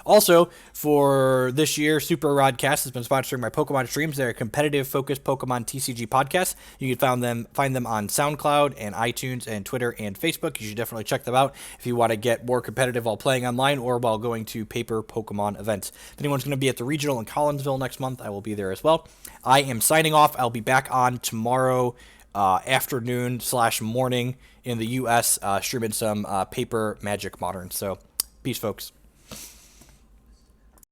Also, for this year, Super Rodcast has been sponsoring my Pokemon streams. They're a competitive-focused Pokemon TCG podcast. You can find them on SoundCloud and iTunes and Twitter and Facebook. You should definitely check them out if you want to get more competitive while playing online or while going to paper Pokemon events. If anyone's going to be at the regional in Collinsville next month, I will be there as well. I am signing off. I'll be back on tomorrow afternoon/morning in the U.S. Streaming some paper Magic Modern. So, peace, folks.